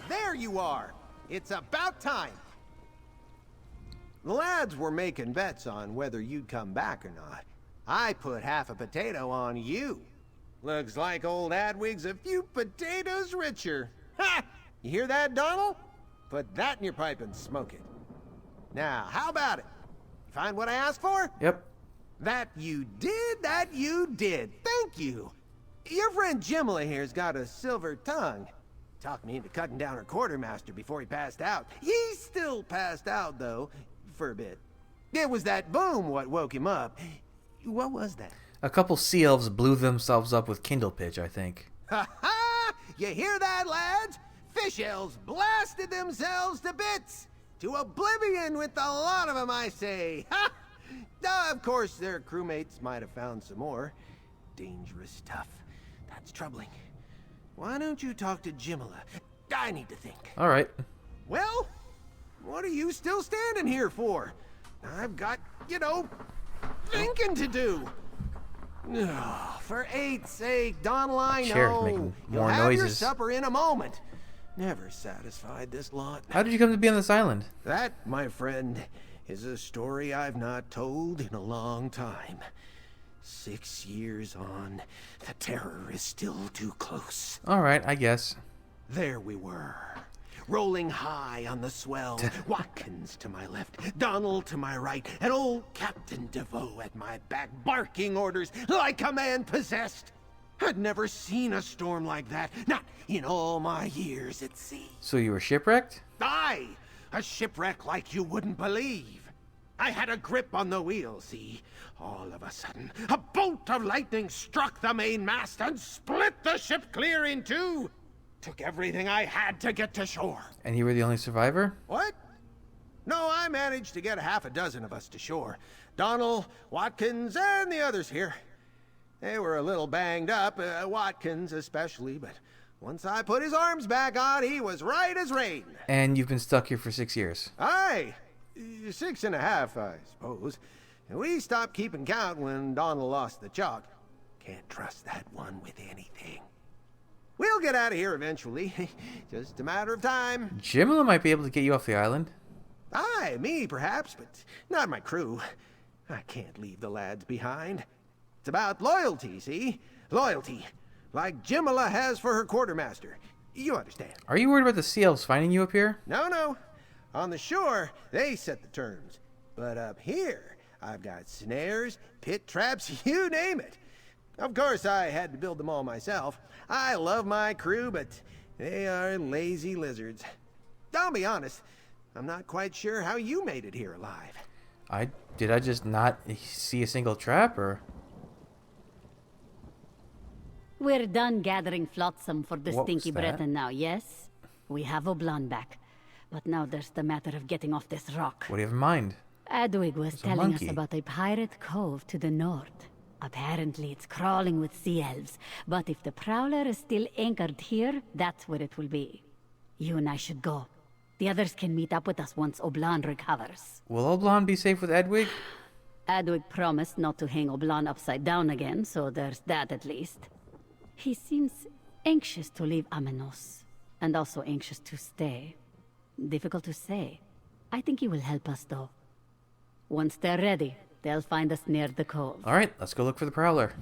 There you are! It's about time! The lads were making bets on whether you'd come back or not. I put half a potato on you. Looks like old Adwig's a few potatoes richer. Ha! You hear that, Donald? Put that in your pipe and smoke it. Now, how about it? You find what I asked for? Yep. That you did, that you did. Thank you. Your friend Jimla here's got a silver tongue. Talked me into cutting down her quartermaster before he passed out. He's still passed out, though, for a bit. It was that boom what woke him up. What was that? A couple sea elves blew themselves up with kindle pitch, I think. Ha ha! You hear that, lads? Fish elves blasted themselves to bits! To oblivion with a lot of them, I say! Ha! Of course, their crewmates might have found some more. Dangerous stuff. That's troubling. Why don't you talk to Jimala? I need to think. Alright. Well, what are you still standing here for? I've got, thinking to do. For 8's sake, Donald, I know. Making You'll more have your noises. supper in a moment. Never satisfied this lot. How did you come to be on this island? That, my friend, is a story I've not told in a long time. 6 years on, the terror is still too close. Alright, I guess. There we were, rolling high on the swell, Watkins to my left, Donald to my right, and old Captain DeVoe at my back, barking orders like a man possessed. I'd never seen a storm like that, not in all my years at sea. So you were shipwrecked? Aye, a shipwreck like you wouldn't believe. I had a grip on the wheel, see? All of a sudden, a bolt of lightning struck the mainmast and split the ship clear in two. Took everything I had to get to shore. And you were the only survivor? What? No, I managed to get a half a dozen of us to shore. Donald, Watkins, and the others here. They were a little banged up, Watkins especially, but once I put his arms back on, he was right as rain. And you've been stuck here for 6 years? Aye. 6.5, I suppose. We stopped keeping count when Donald lost the chalk. Can't trust that one with anything. We'll get out of here eventually. Just a matter of time. Jimla might be able to get you off the island. Aye, me perhaps, but not my crew. I can't leave the lads behind. It's about loyalty, see? Loyalty. Like Jimala has for her quartermaster. You understand. Are you worried about the sea elves finding you up here? No. On the shore, they set the terms. But up here, I've got snares, pit traps, you name it. Of course, I had to build them all myself. I love my crew, but they are lazy lizards. I'll be honest, I'm not quite sure how you made it here alive. Did I just not see a single trap, or? We're done gathering flotsam for the What was stinky that? Breton now, yes? We have Oblon back. But now there's the matter of getting off this rock. What do you have in mind? Adwig was It's a telling us monkey. about a pirate cove to the north. Apparently it's crawling with sea elves, but if the Prowler is still anchored here, that's where it will be. You and I should go. The others can meet up with us once Oblon recovers. Will Oblon be safe with Edwig? Adwig promised not to hang Oblon upside down again, so there's that at least. He seems anxious to leave Amenos, and also anxious to stay. Difficult to say. I think he will help us, though. Once they're ready, they'll find us near the cove. Alright, let's go look for the Prowler.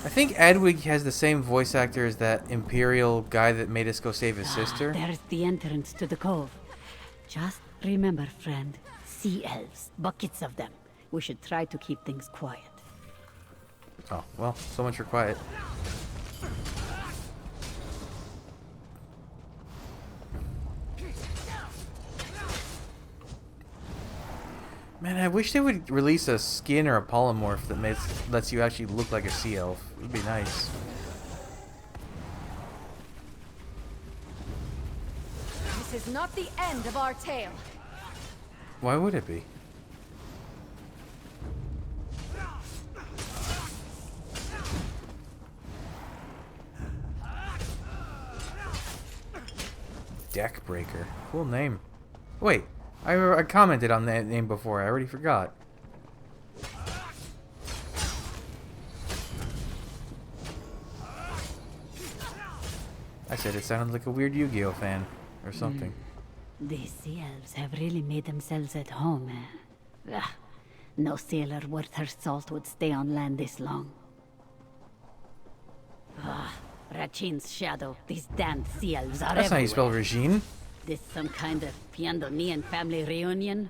I think Adwig has the same voice actor as that Imperial guy that made us go save his sister. There's the entrance to the cove. Just remember, friend, sea elves, buckets of them. We should try to keep things quiet. Oh, well, so much for quiet. Man, I wish they would release a skin or a polymorph that lets you actually look like a sea elf. It would be nice. This is not the end of our tale. Why would it be? Deckbreaker. Cool name. Wait, I commented on that name before. I already forgot. I said it sounded like a weird Yu-Gi-Oh fan or something. These sea elves have really made themselves at home, eh? Ugh. No sailor worth her salt would stay on land this long. Ah, Rachin's shadow. These damned sea elves are That's how you everywhere. spell Regine. This some kind of Piandonian family reunion?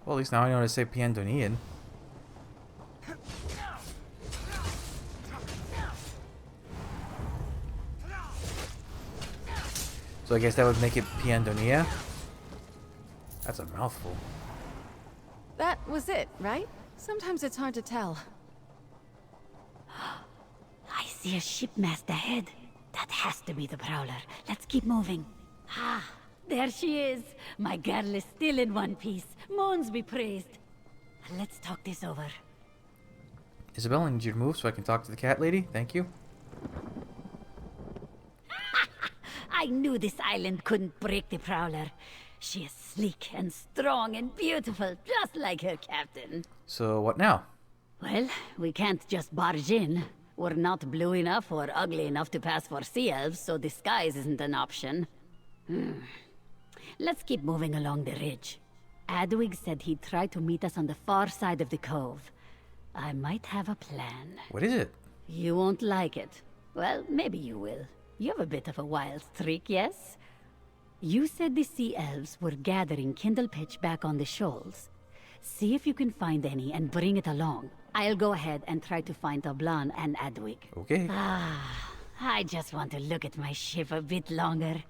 Well, at least now I know how to say Piandonian. So I guess that would make it Piandonia? That's a mouthful. That was it, right? Sometimes it's hard to tell. I see a shipmast ahead. That has to be the Prowler. Let's keep moving. Ah, there she is. My girl is still in one piece. Moons be praised. Let's talk this over. Isabel, I need you to move so I can talk to the cat lady. Thank you. I knew this island couldn't break the Prowler. She is sleek and strong and beautiful, just like her captain. So what now? Well, we can't just barge in. We're not blue enough or ugly enough to pass for sea elves, so disguise isn't an option. Let's keep moving along the ridge. Adwig said he'd try to meet us on the far side of the cove. I might have a plan. What is it? You won't like it. Well, maybe you will. You have a bit of a wild streak, yes? You said the sea elves were gathering kindle pitch back on the shoals. See if you can find any and bring it along. I'll go ahead and try to find Tablan and Adwig. Okay. I just want to look at my ship a bit longer.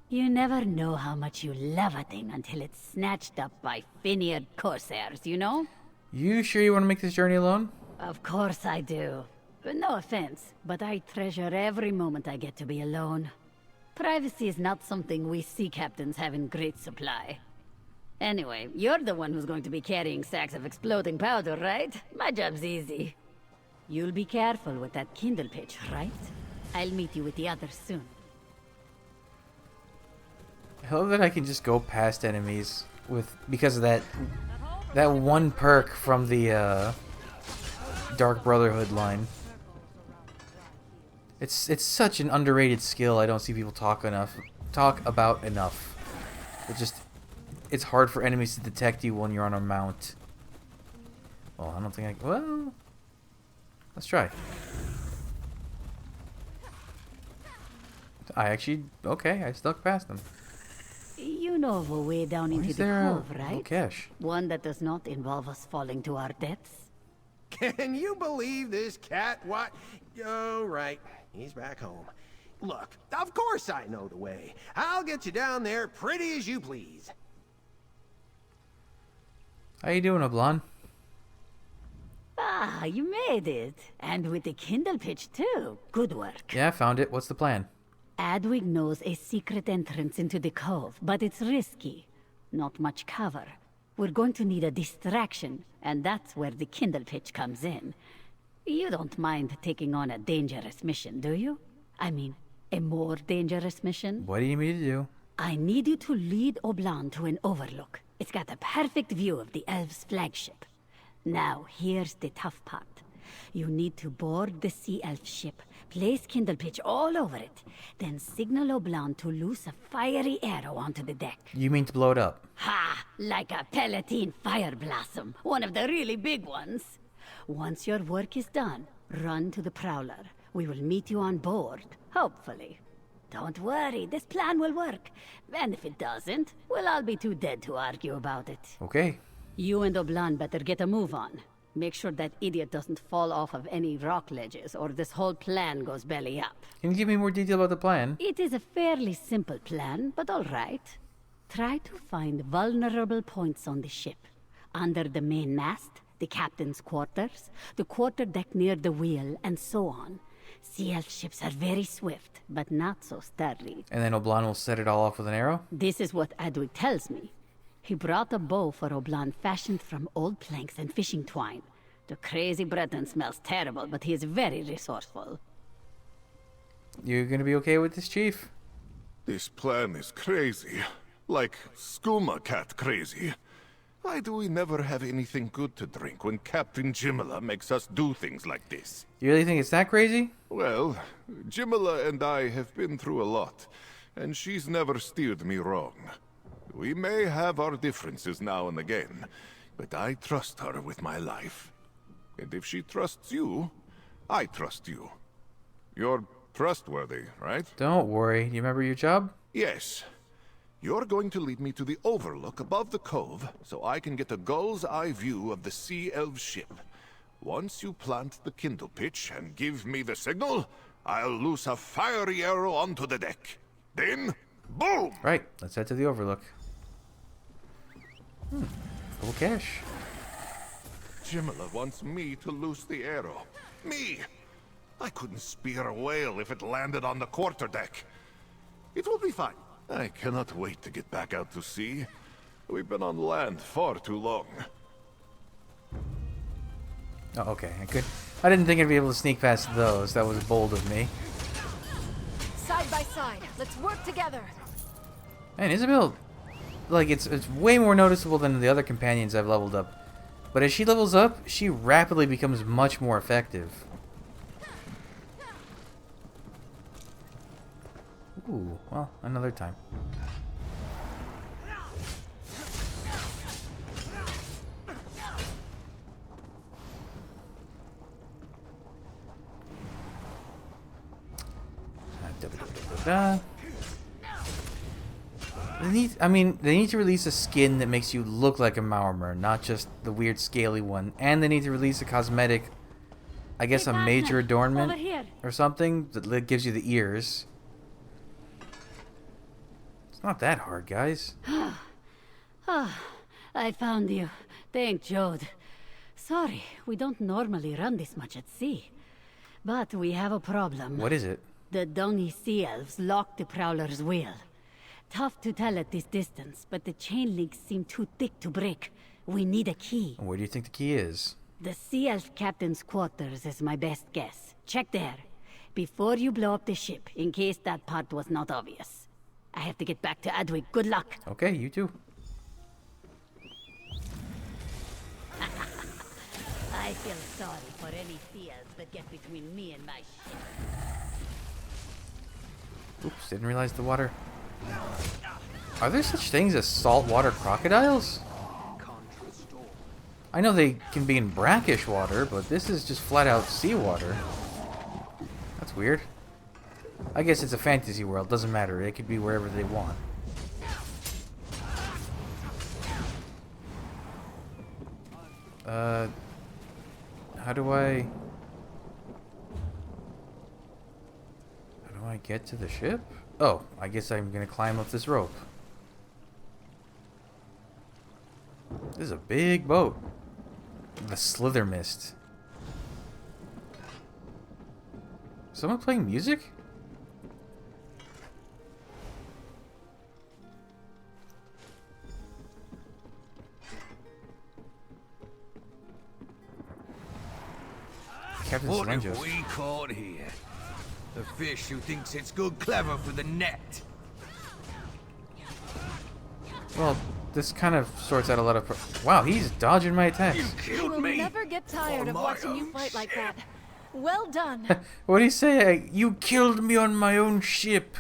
You never know how much you love a thing until it's snatched up by Finiard corsairs, you know? You sure you want to make this journey alone? Of course I do. But no offense, but I treasure every moment I get to be alone. Privacy is not something we sea captains have in great supply. Anyway, you're the one who's going to be carrying sacks of exploding powder, right? My job's easy. You'll be careful with that kindle pitch, right? I'll meet you with the others soon. I love that I can just go past enemies because of that one perk from the Dark Brotherhood line. It's such an underrated skill. I don't see people talk about enough. It's hard for enemies to detect you when you're on a mount. Well, I don't think well, Let's try. I actually... Okay, I stuck past them. You know of a way down into is the there cove, right? no cash? One that does not involve us falling to our deaths? Can you believe this cat? What? Oh, right. He's back home. Look, of course I know the way. I'll get you down there pretty as you please. How you doing, Oblon? Ah, you made it. And with the Kindle pitch, too. Good work. Yeah, I found it. What's the plan? Adwig knows a secret entrance into the cove, but it's risky. Not much cover. We're going to need a distraction, and that's where the Kindle pitch comes in. You don't mind taking on a dangerous mission, do you? I mean, a more dangerous mission? What do you need me to do? I need you to lead Oblan to an overlook. It's got a perfect view of the elves' flagship. Now, here's the tough part. You need to board the sea elf ship, place kindle pitch all over it, then signal Oblan to loose a fiery arrow onto the deck. You mean to blow it up? Ha! Like a Palatine fire blossom, one of the really big ones. Once your work is done, run to the Prowler. We will meet you on board, hopefully. Don't worry, this plan will work. And if it doesn't, we'll all be too dead to argue about it. Okay. You and Oblan better get a move on. Make sure that idiot doesn't fall off of any rock ledges, or this whole plan goes belly up. Can you give me more detail about the plan? It is a fairly simple plan, but all right. Try to find vulnerable points on the ship. Under the main mast, the captain's quarters, the quarterdeck near the wheel, and so on. Sea elf ships are very swift, but not so sturdy. And then Oblan will set it all off with an arrow? This is what Adwig tells me. He brought a bow for Oblan fashioned from old planks and fishing twine. The crazy Breton smells terrible, but he is very resourceful. You gonna be okay with this, Chief? This plan is crazy. Like skooma cat crazy. Why do we never have anything good to drink when Captain Jimala makes us do things like this? You really think it's that crazy? Well, Jimala and I have been through a lot, and she's never steered me wrong. We may have our differences now and again, but I trust her with my life. And if she trusts you, I trust you. You're trustworthy, right? Don't worry. You remember your job? Yes. You're going to lead me to the overlook above the cove so I can get a gull's eye view of the sea elf ship. Once you plant the kindle pitch and give me the signal, I'll loose a fiery arrow onto the deck. Then, boom! Right. Let's head to the overlook. Full cash. Jimala wants me to loose the arrow. Me! I couldn't spear a whale if it landed on the quarterdeck. It will be fine. I cannot wait to get back out to sea. We've been on land far too long. Oh, okay. I didn't think I'd be able to sneak past those. That was bold of me. Side by side, let's work together. Man, Isabel, like, it's way more noticeable than the other companions I've leveled up. But as she levels up, she rapidly becomes much more effective. Ooh, well, another time. They need to release a skin that makes you look like a Maormer, not just the weird scaly one. And they need to release a cosmetic, I guess a major adornment or something that gives you the ears. It's not that hard, guys. I found you. Thank Jode. Sorry, we don't normally run this much at sea. But we have a problem. What is it? The Dungy Sea Elves locked the Prowler's wheel. Tough to tell at this distance, but the chain links seem too thick to break. We need a key. Where do you think the key is? The Sea Elf Captain's quarters is my best guess. Check there. Before you blow up the ship, in case that part was not obvious. I have to get back to Adwig. Good luck. Okay, you too. I feel sorry for any sea elves that get between me and my ship. Oops, didn't realize the water. Are there such things as saltwater crocodiles? I know they can be in brackish water, but this is just flat out seawater. That's weird. I guess it's a fantasy world. Doesn't matter. It could be wherever they want. How do I get to the ship? Oh, I guess I'm gonna climb up this rope. This is a big boat. The Slither Mist. Someone playing music? Captain What have Slingers. we caught here? A fish who thinks it's good clever for the net. Well, this kind of sorts out a lot of... Wow, he's dodging my attacks. You will never get tired of watching you fight like that. Well done. What do you say? You killed me on my own ship.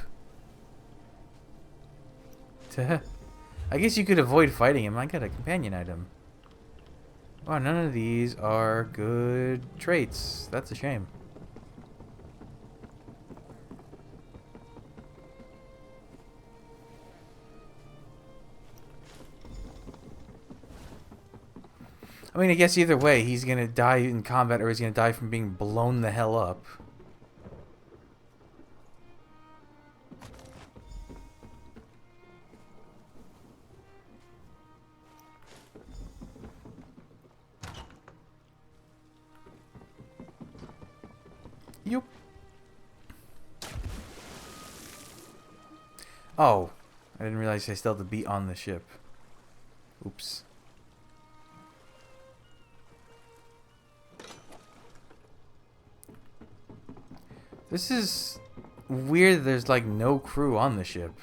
I guess you could avoid fighting him. I got a companion item. Wow, none of these are good traits. That's a shame. I mean, I guess either way, he's gonna die in combat or he's gonna die from being blown the hell up. Yup. Oh, I didn't realize I still had to be on the ship. Oops. This is weird that there's like no crew on the ship.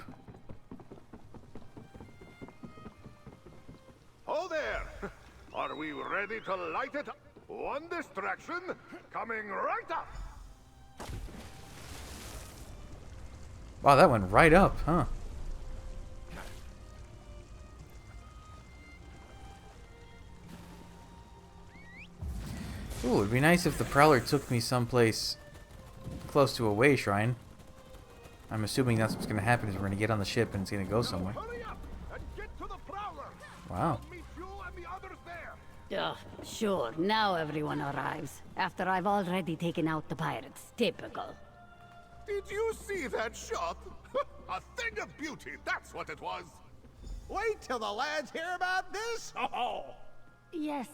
Oh there! Are we ready to light it? One distraction coming right up! Wow, that went right up, huh? Ooh, it'd be nice if the Prowler took me someplace close to a way shrine. I'm assuming that's what's going to happen is we're going to get on the ship and it's going to go somewhere. Wow. Sure, now everyone arrives. After I've already taken out the pirates. Typical. Did you see that shot? A thing of beauty, that's what it was! Wait till the lads hear about this! Oh! Yes,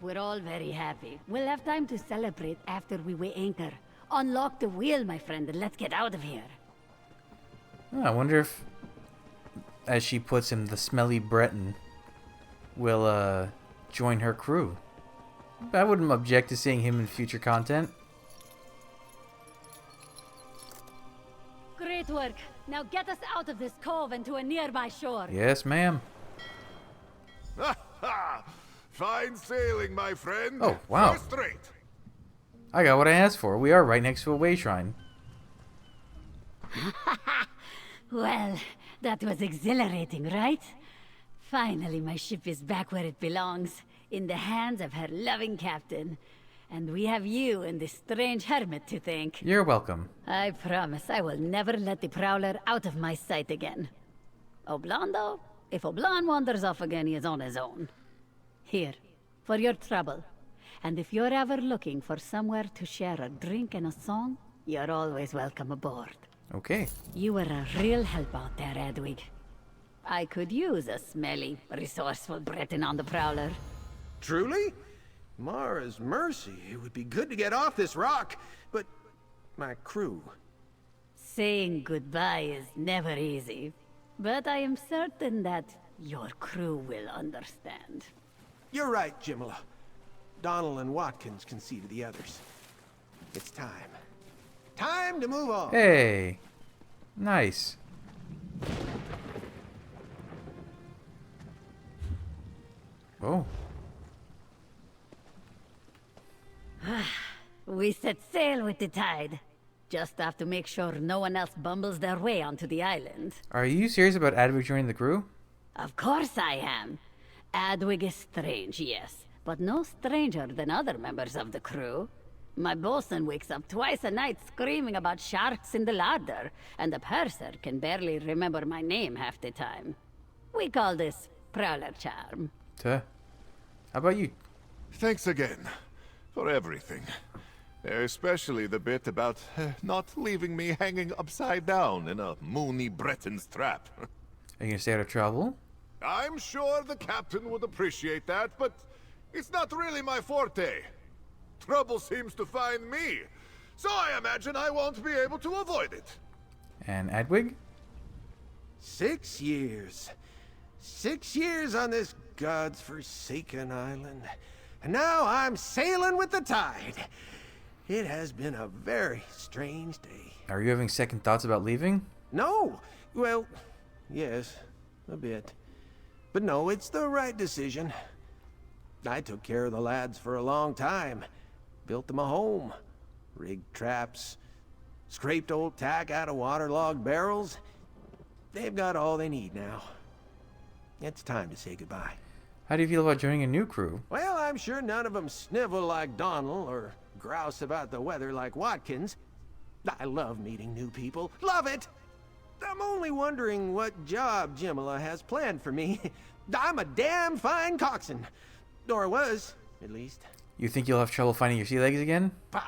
we're all very happy. We'll have time to celebrate after we weigh anchor. Unlock the wheel, my friend, and let's get out of here. Oh, I wonder if, as she puts him, the smelly Breton will join her crew. I wouldn't object to seeing him in future content. Great work. Now get us out of this cove and to a nearby shore. Yes, ma'am. Fine sailing, my friend. Oh, wow. First rate. I got what I asked for. We are right next to a way shrine. Well, that was exhilarating, right? Finally, my ship is back where it belongs, in the hands of her loving captain. And we have you and this strange hermit to thank. You're welcome. I promise I will never let the Prowler out of my sight again. Oblon, though? If Oblon wanders off again, he is on his own. Here, for your trouble. And if you're ever looking for somewhere to share a drink and a song, you're always welcome aboard. Okay. You were a real help out there, Edwig. I could use a smelly, resourceful Breton on the Prowler. Truly? Mara's mercy, it would be good to get off this rock, but my crew... Saying goodbye is never easy, but I am certain that your crew will understand. You're right, Jimala. Donnell and Watkins can see to the others. It's time. Time to move on. Hey. Nice. Oh. We set sail with the tide. Just have to make sure no one else bumbles their way onto the island. Are you serious about Adwig joining the crew? Of course I am. Adwig is strange, yes. but no stranger than other members of the crew. My bosun wakes up twice a night screaming about sharks in the larder, and the purser can barely remember my name half the time. We call this Prowler Charm. How about you? Thanks again for everything. Especially the bit about not leaving me hanging upside down in a moony Breton's trap. Are you gonna stay out of trouble? I'm sure the captain would appreciate that, but it's not really my forte. Trouble seems to find me, so I imagine I won't be able to avoid it. And Adwig? 6 years. 6 years on this God's forsaken island. And now I'm sailing with the tide. It has been a very strange day. Are you having second thoughts about leaving? No! Well, yes, a bit. But no, it's the right decision. I took care of the lads for a long time. Built them a home. Rigged traps. Scraped old tack out of waterlogged barrels. They've got all they need now. It's time to say goodbye. How do you feel about joining a new crew? Well, I'm sure none of them snivel like Donald or grouse about the weather like Watkins. I love meeting new people. Love it! I'm only wondering what job Jimala has planned for me. I'm a damn fine coxswain. Or was, at least. You think you'll have trouble finding your sea legs again? Bah,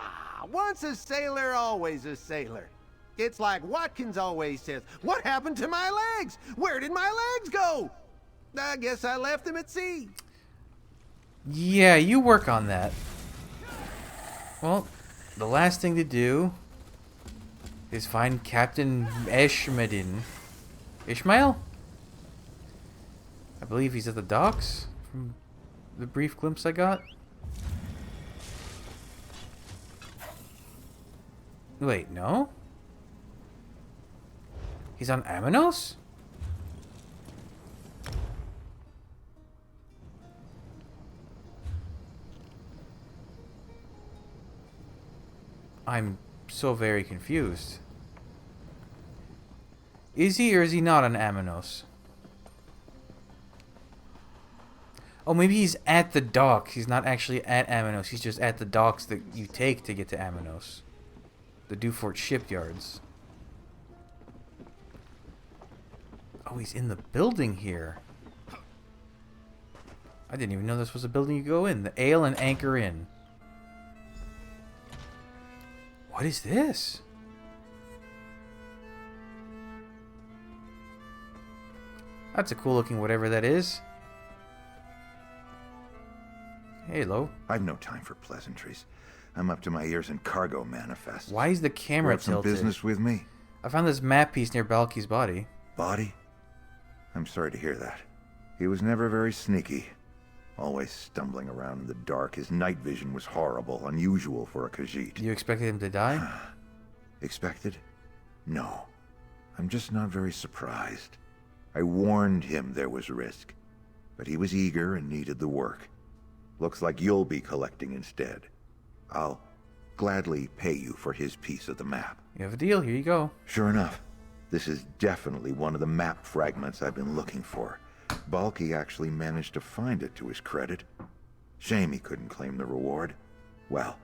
once a sailor, always a sailor. It's like Watkins always says, what happened to my legs? Where did my legs go? I guess I left them at sea. Yeah, you work on that. Well, the last thing to do is find Captain Eshmedin. Ishmael? I believe he's at the docks, from the brief glimpse I got. Wait, no? He's on Aminos? I'm so very confused. Is he or is he not on Aminos? Oh, maybe he's at the docks. He's not actually at Aminos. He's just at the docks that you take to get to Aminos. The Dewfort shipyards. Oh, he's in the building here. I didn't even know this was a building you go in. The Ale and Anchor Inn. What is this? That's a cool looking whatever that is. Hello. I've no time for pleasantries. I'm up to my ears in cargo manifests. Why is the camera You have some tilted? business with me? I found this map piece near Balky's body. Body? I'm sorry to hear that. He was never very sneaky. Always stumbling around in the dark. His night vision was horrible, unusual for a Khajiit. You expected him to die? Expected? No. I'm just not very surprised. I warned him there was risk, but he was eager and needed the work. Looks like you'll be collecting instead. I'll gladly pay you for his piece of the map. You have a deal, here you go. Sure enough, this is definitely one of the map fragments I've been looking for. Balky actually managed to find it to his credit. Shame he couldn't claim the reward. Well,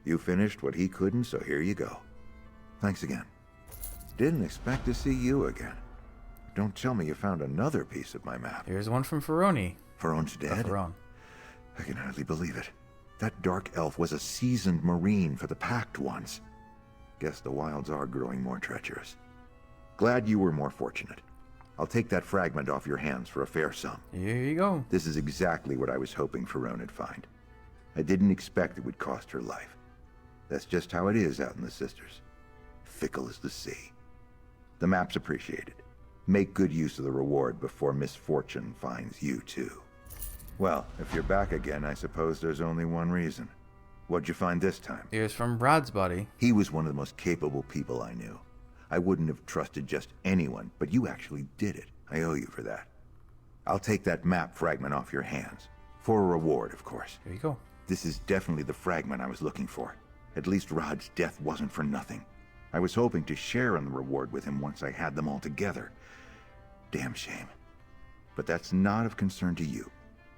you finished what he couldn't, so here you go. Thanks again. Didn't expect to see you again. Don't tell me you found another piece of my map. Here's one from Ferroni. Ferron's dead? Ferron. I can hardly believe it. That dark elf was a seasoned Marine for the Pact once. Guess the wilds are growing more treacherous. Glad you were more fortunate. I'll take that fragment off your hands for a fair sum. Here you go. This is exactly what I was hoping Ferron'd find. I didn't expect it would cost her life. That's just how it is out in the Sisters. Fickle as the sea. The map's appreciated. Make good use of the reward before misfortune finds you too. Well, if you're back again, I suppose there's only one reason. What'd you find this time? Here's from Brad's body. He was one of the most capable people I knew. I wouldn't have trusted just anyone, but you actually did it. I owe you for that. I'll take that map fragment off your hands. For a reward, of course. Here you go. This is definitely the fragment I was looking for. At least Rod's death wasn't for nothing. I was hoping to share in the reward with him once I had them all together. Damn shame. But that's not of concern to you.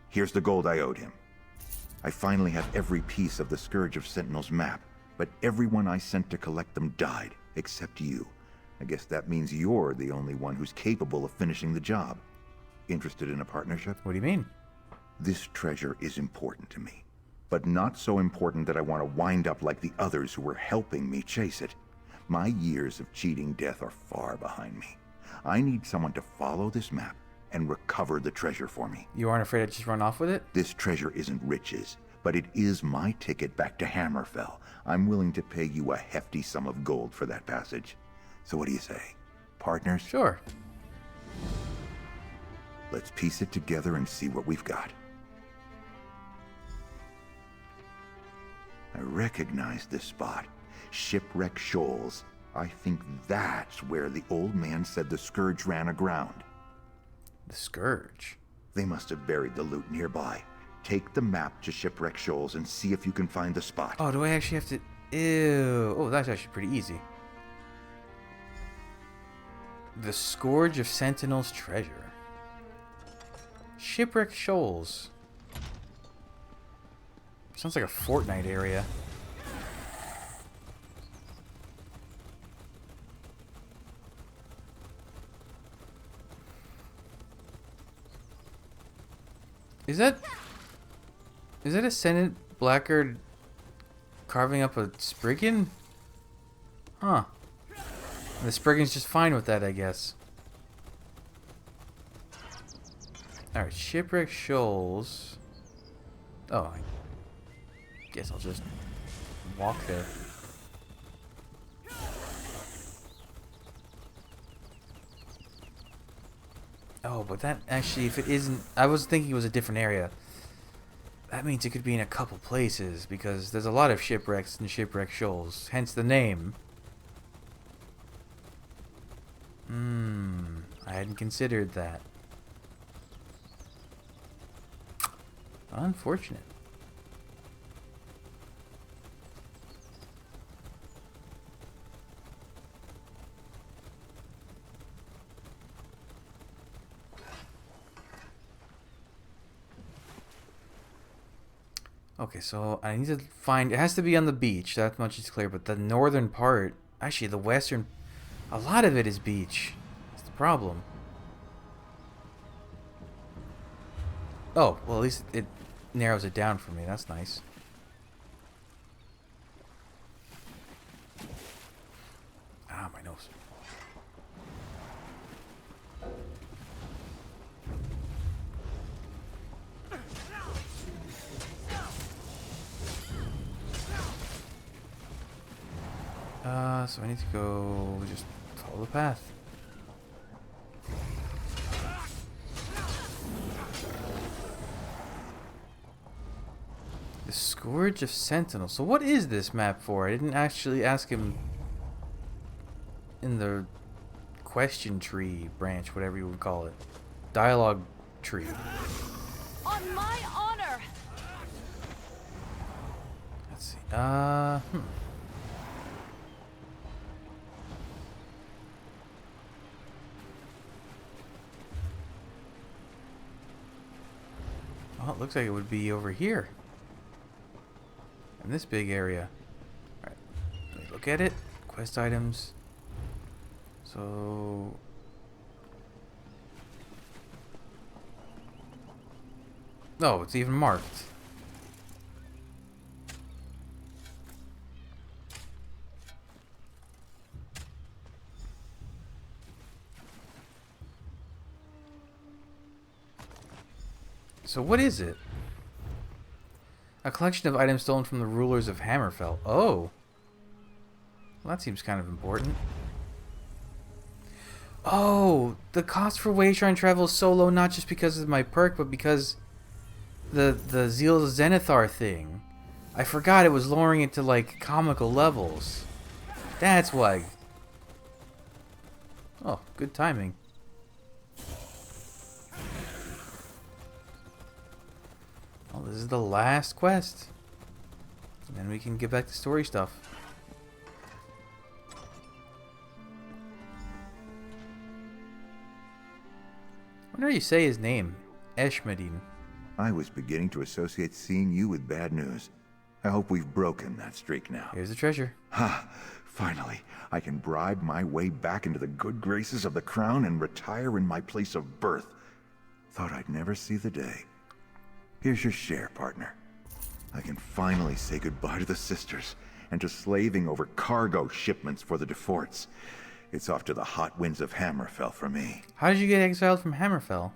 Here's the gold I owed him. I finally have every piece of the Scourge of Sentinels map, but everyone I sent to collect them died, except you. I guess that means you're the only one who's capable of finishing the job. Interested in a partnership? What do you mean? This treasure is important to me, but not so important that I want to wind up like the others who were helping me chase it. My years of cheating death are far behind me. I need someone to follow this map and recover the treasure for me. You aren't afraid to just run off with it? This treasure isn't riches, but it is my ticket back to Hammerfell. I'm willing to pay you a hefty sum of gold for that passage. So what do you say? Partners? Sure. Let's piece it together and see what we've got. I recognize this spot. Shipwreck Shoals. I think that's where the old man said the Scourge ran aground. The Scourge? They must have buried the loot nearby. Take the map to Shipwreck Shoals and see if you can find the spot. Oh, do I actually have to... Ew. Oh, that's actually pretty easy. The Scourge of Sentinels treasure. Shipwreck Shoals. Sounds like a Fortnite area. Is that a Senate Blackguard carving up a Spriggan? Huh. And the Spriggan's just fine with that, I guess. Alright, Shipwreck Shoals. Oh, I guess I'll just walk there. Oh, but that actually, if it isn't... I was thinking it was a different area. That means it could be in a couple places, because there's a lot of shipwrecks in Shipwreck Shoals, hence the name. I hadn't considered that. Unfortunate. Okay, so I need to find... It has to be on the beach, that much is clear, but the northern part... Actually, the western... A lot of it is beach. That's the problem. Oh, well, at least it narrows it down for me. That's nice. Ah, my nose. So I need to go just follow the path. The Scourge of Sentinels. So what is this map for? I didn't actually ask him in the question tree branch, whatever you would call it. Dialogue tree. On my honor. Let's see. Well, it looks like it would be over here. In this big area. Alright. Let me look at it. Quest items. So... Oh, it's even marked. So what is it? A collection of items stolen from the rulers of Hammerfell. Oh. Well, that seems kind of important. Oh, the cost for Wayshrine travel is so low not just because of my perk, but because the Zeal Zenithar thing. I forgot it was lowering it to like comical levels. That's why. Oh, good timing. Well, this is the last quest. And then we can get back to story stuff. I wonder how you say his name. Eshmedin. I was beginning to associate seeing you with bad news. I hope we've broken that streak now. Here's the treasure. Ha! Finally, I can bribe my way back into the good graces of the crown and retire in my place of birth. Thought I'd never see the day. Here's your share, partner. I can finally say goodbye to the sisters and to slaving over cargo shipments for the DeForts. It's off to the hot winds of Hammerfell for me. How did you get exiled from Hammerfell?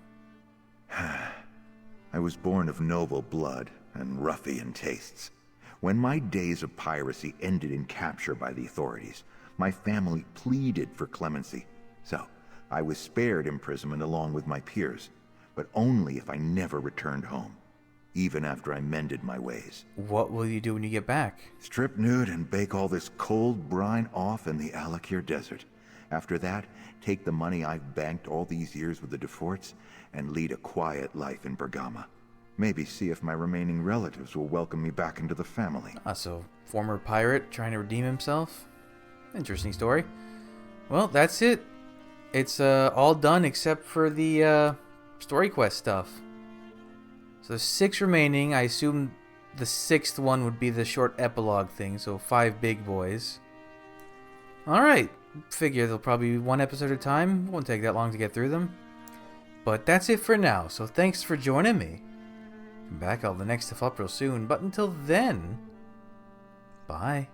I was born of noble blood and ruffian tastes. When my days of piracy ended in capture by the authorities, my family pleaded for clemency. So, I was spared imprisonment along with my peers, but only if I never returned home, even after I mended my ways. What will you do when you get back? Strip nude and bake all this cold brine off in the Alakir Desert. After that, take the money I've banked all these years with the DeForts and lead a quiet life in Bergama. Maybe see if my remaining relatives will welcome me back into the family. So, former pirate trying to redeem himself? Interesting story. Well, that's it. It's all done except for the story quest stuff. So there's 6 remaining. I assume the 6th one would be the short epilogue thing, so 5 big boys. Alright, figure they'll probably be 1 episode at a time. Won't take that long to get through them. But that's it for now, so thanks for joining me. I'm back, I'll have the next stuff up real soon, but until then, bye.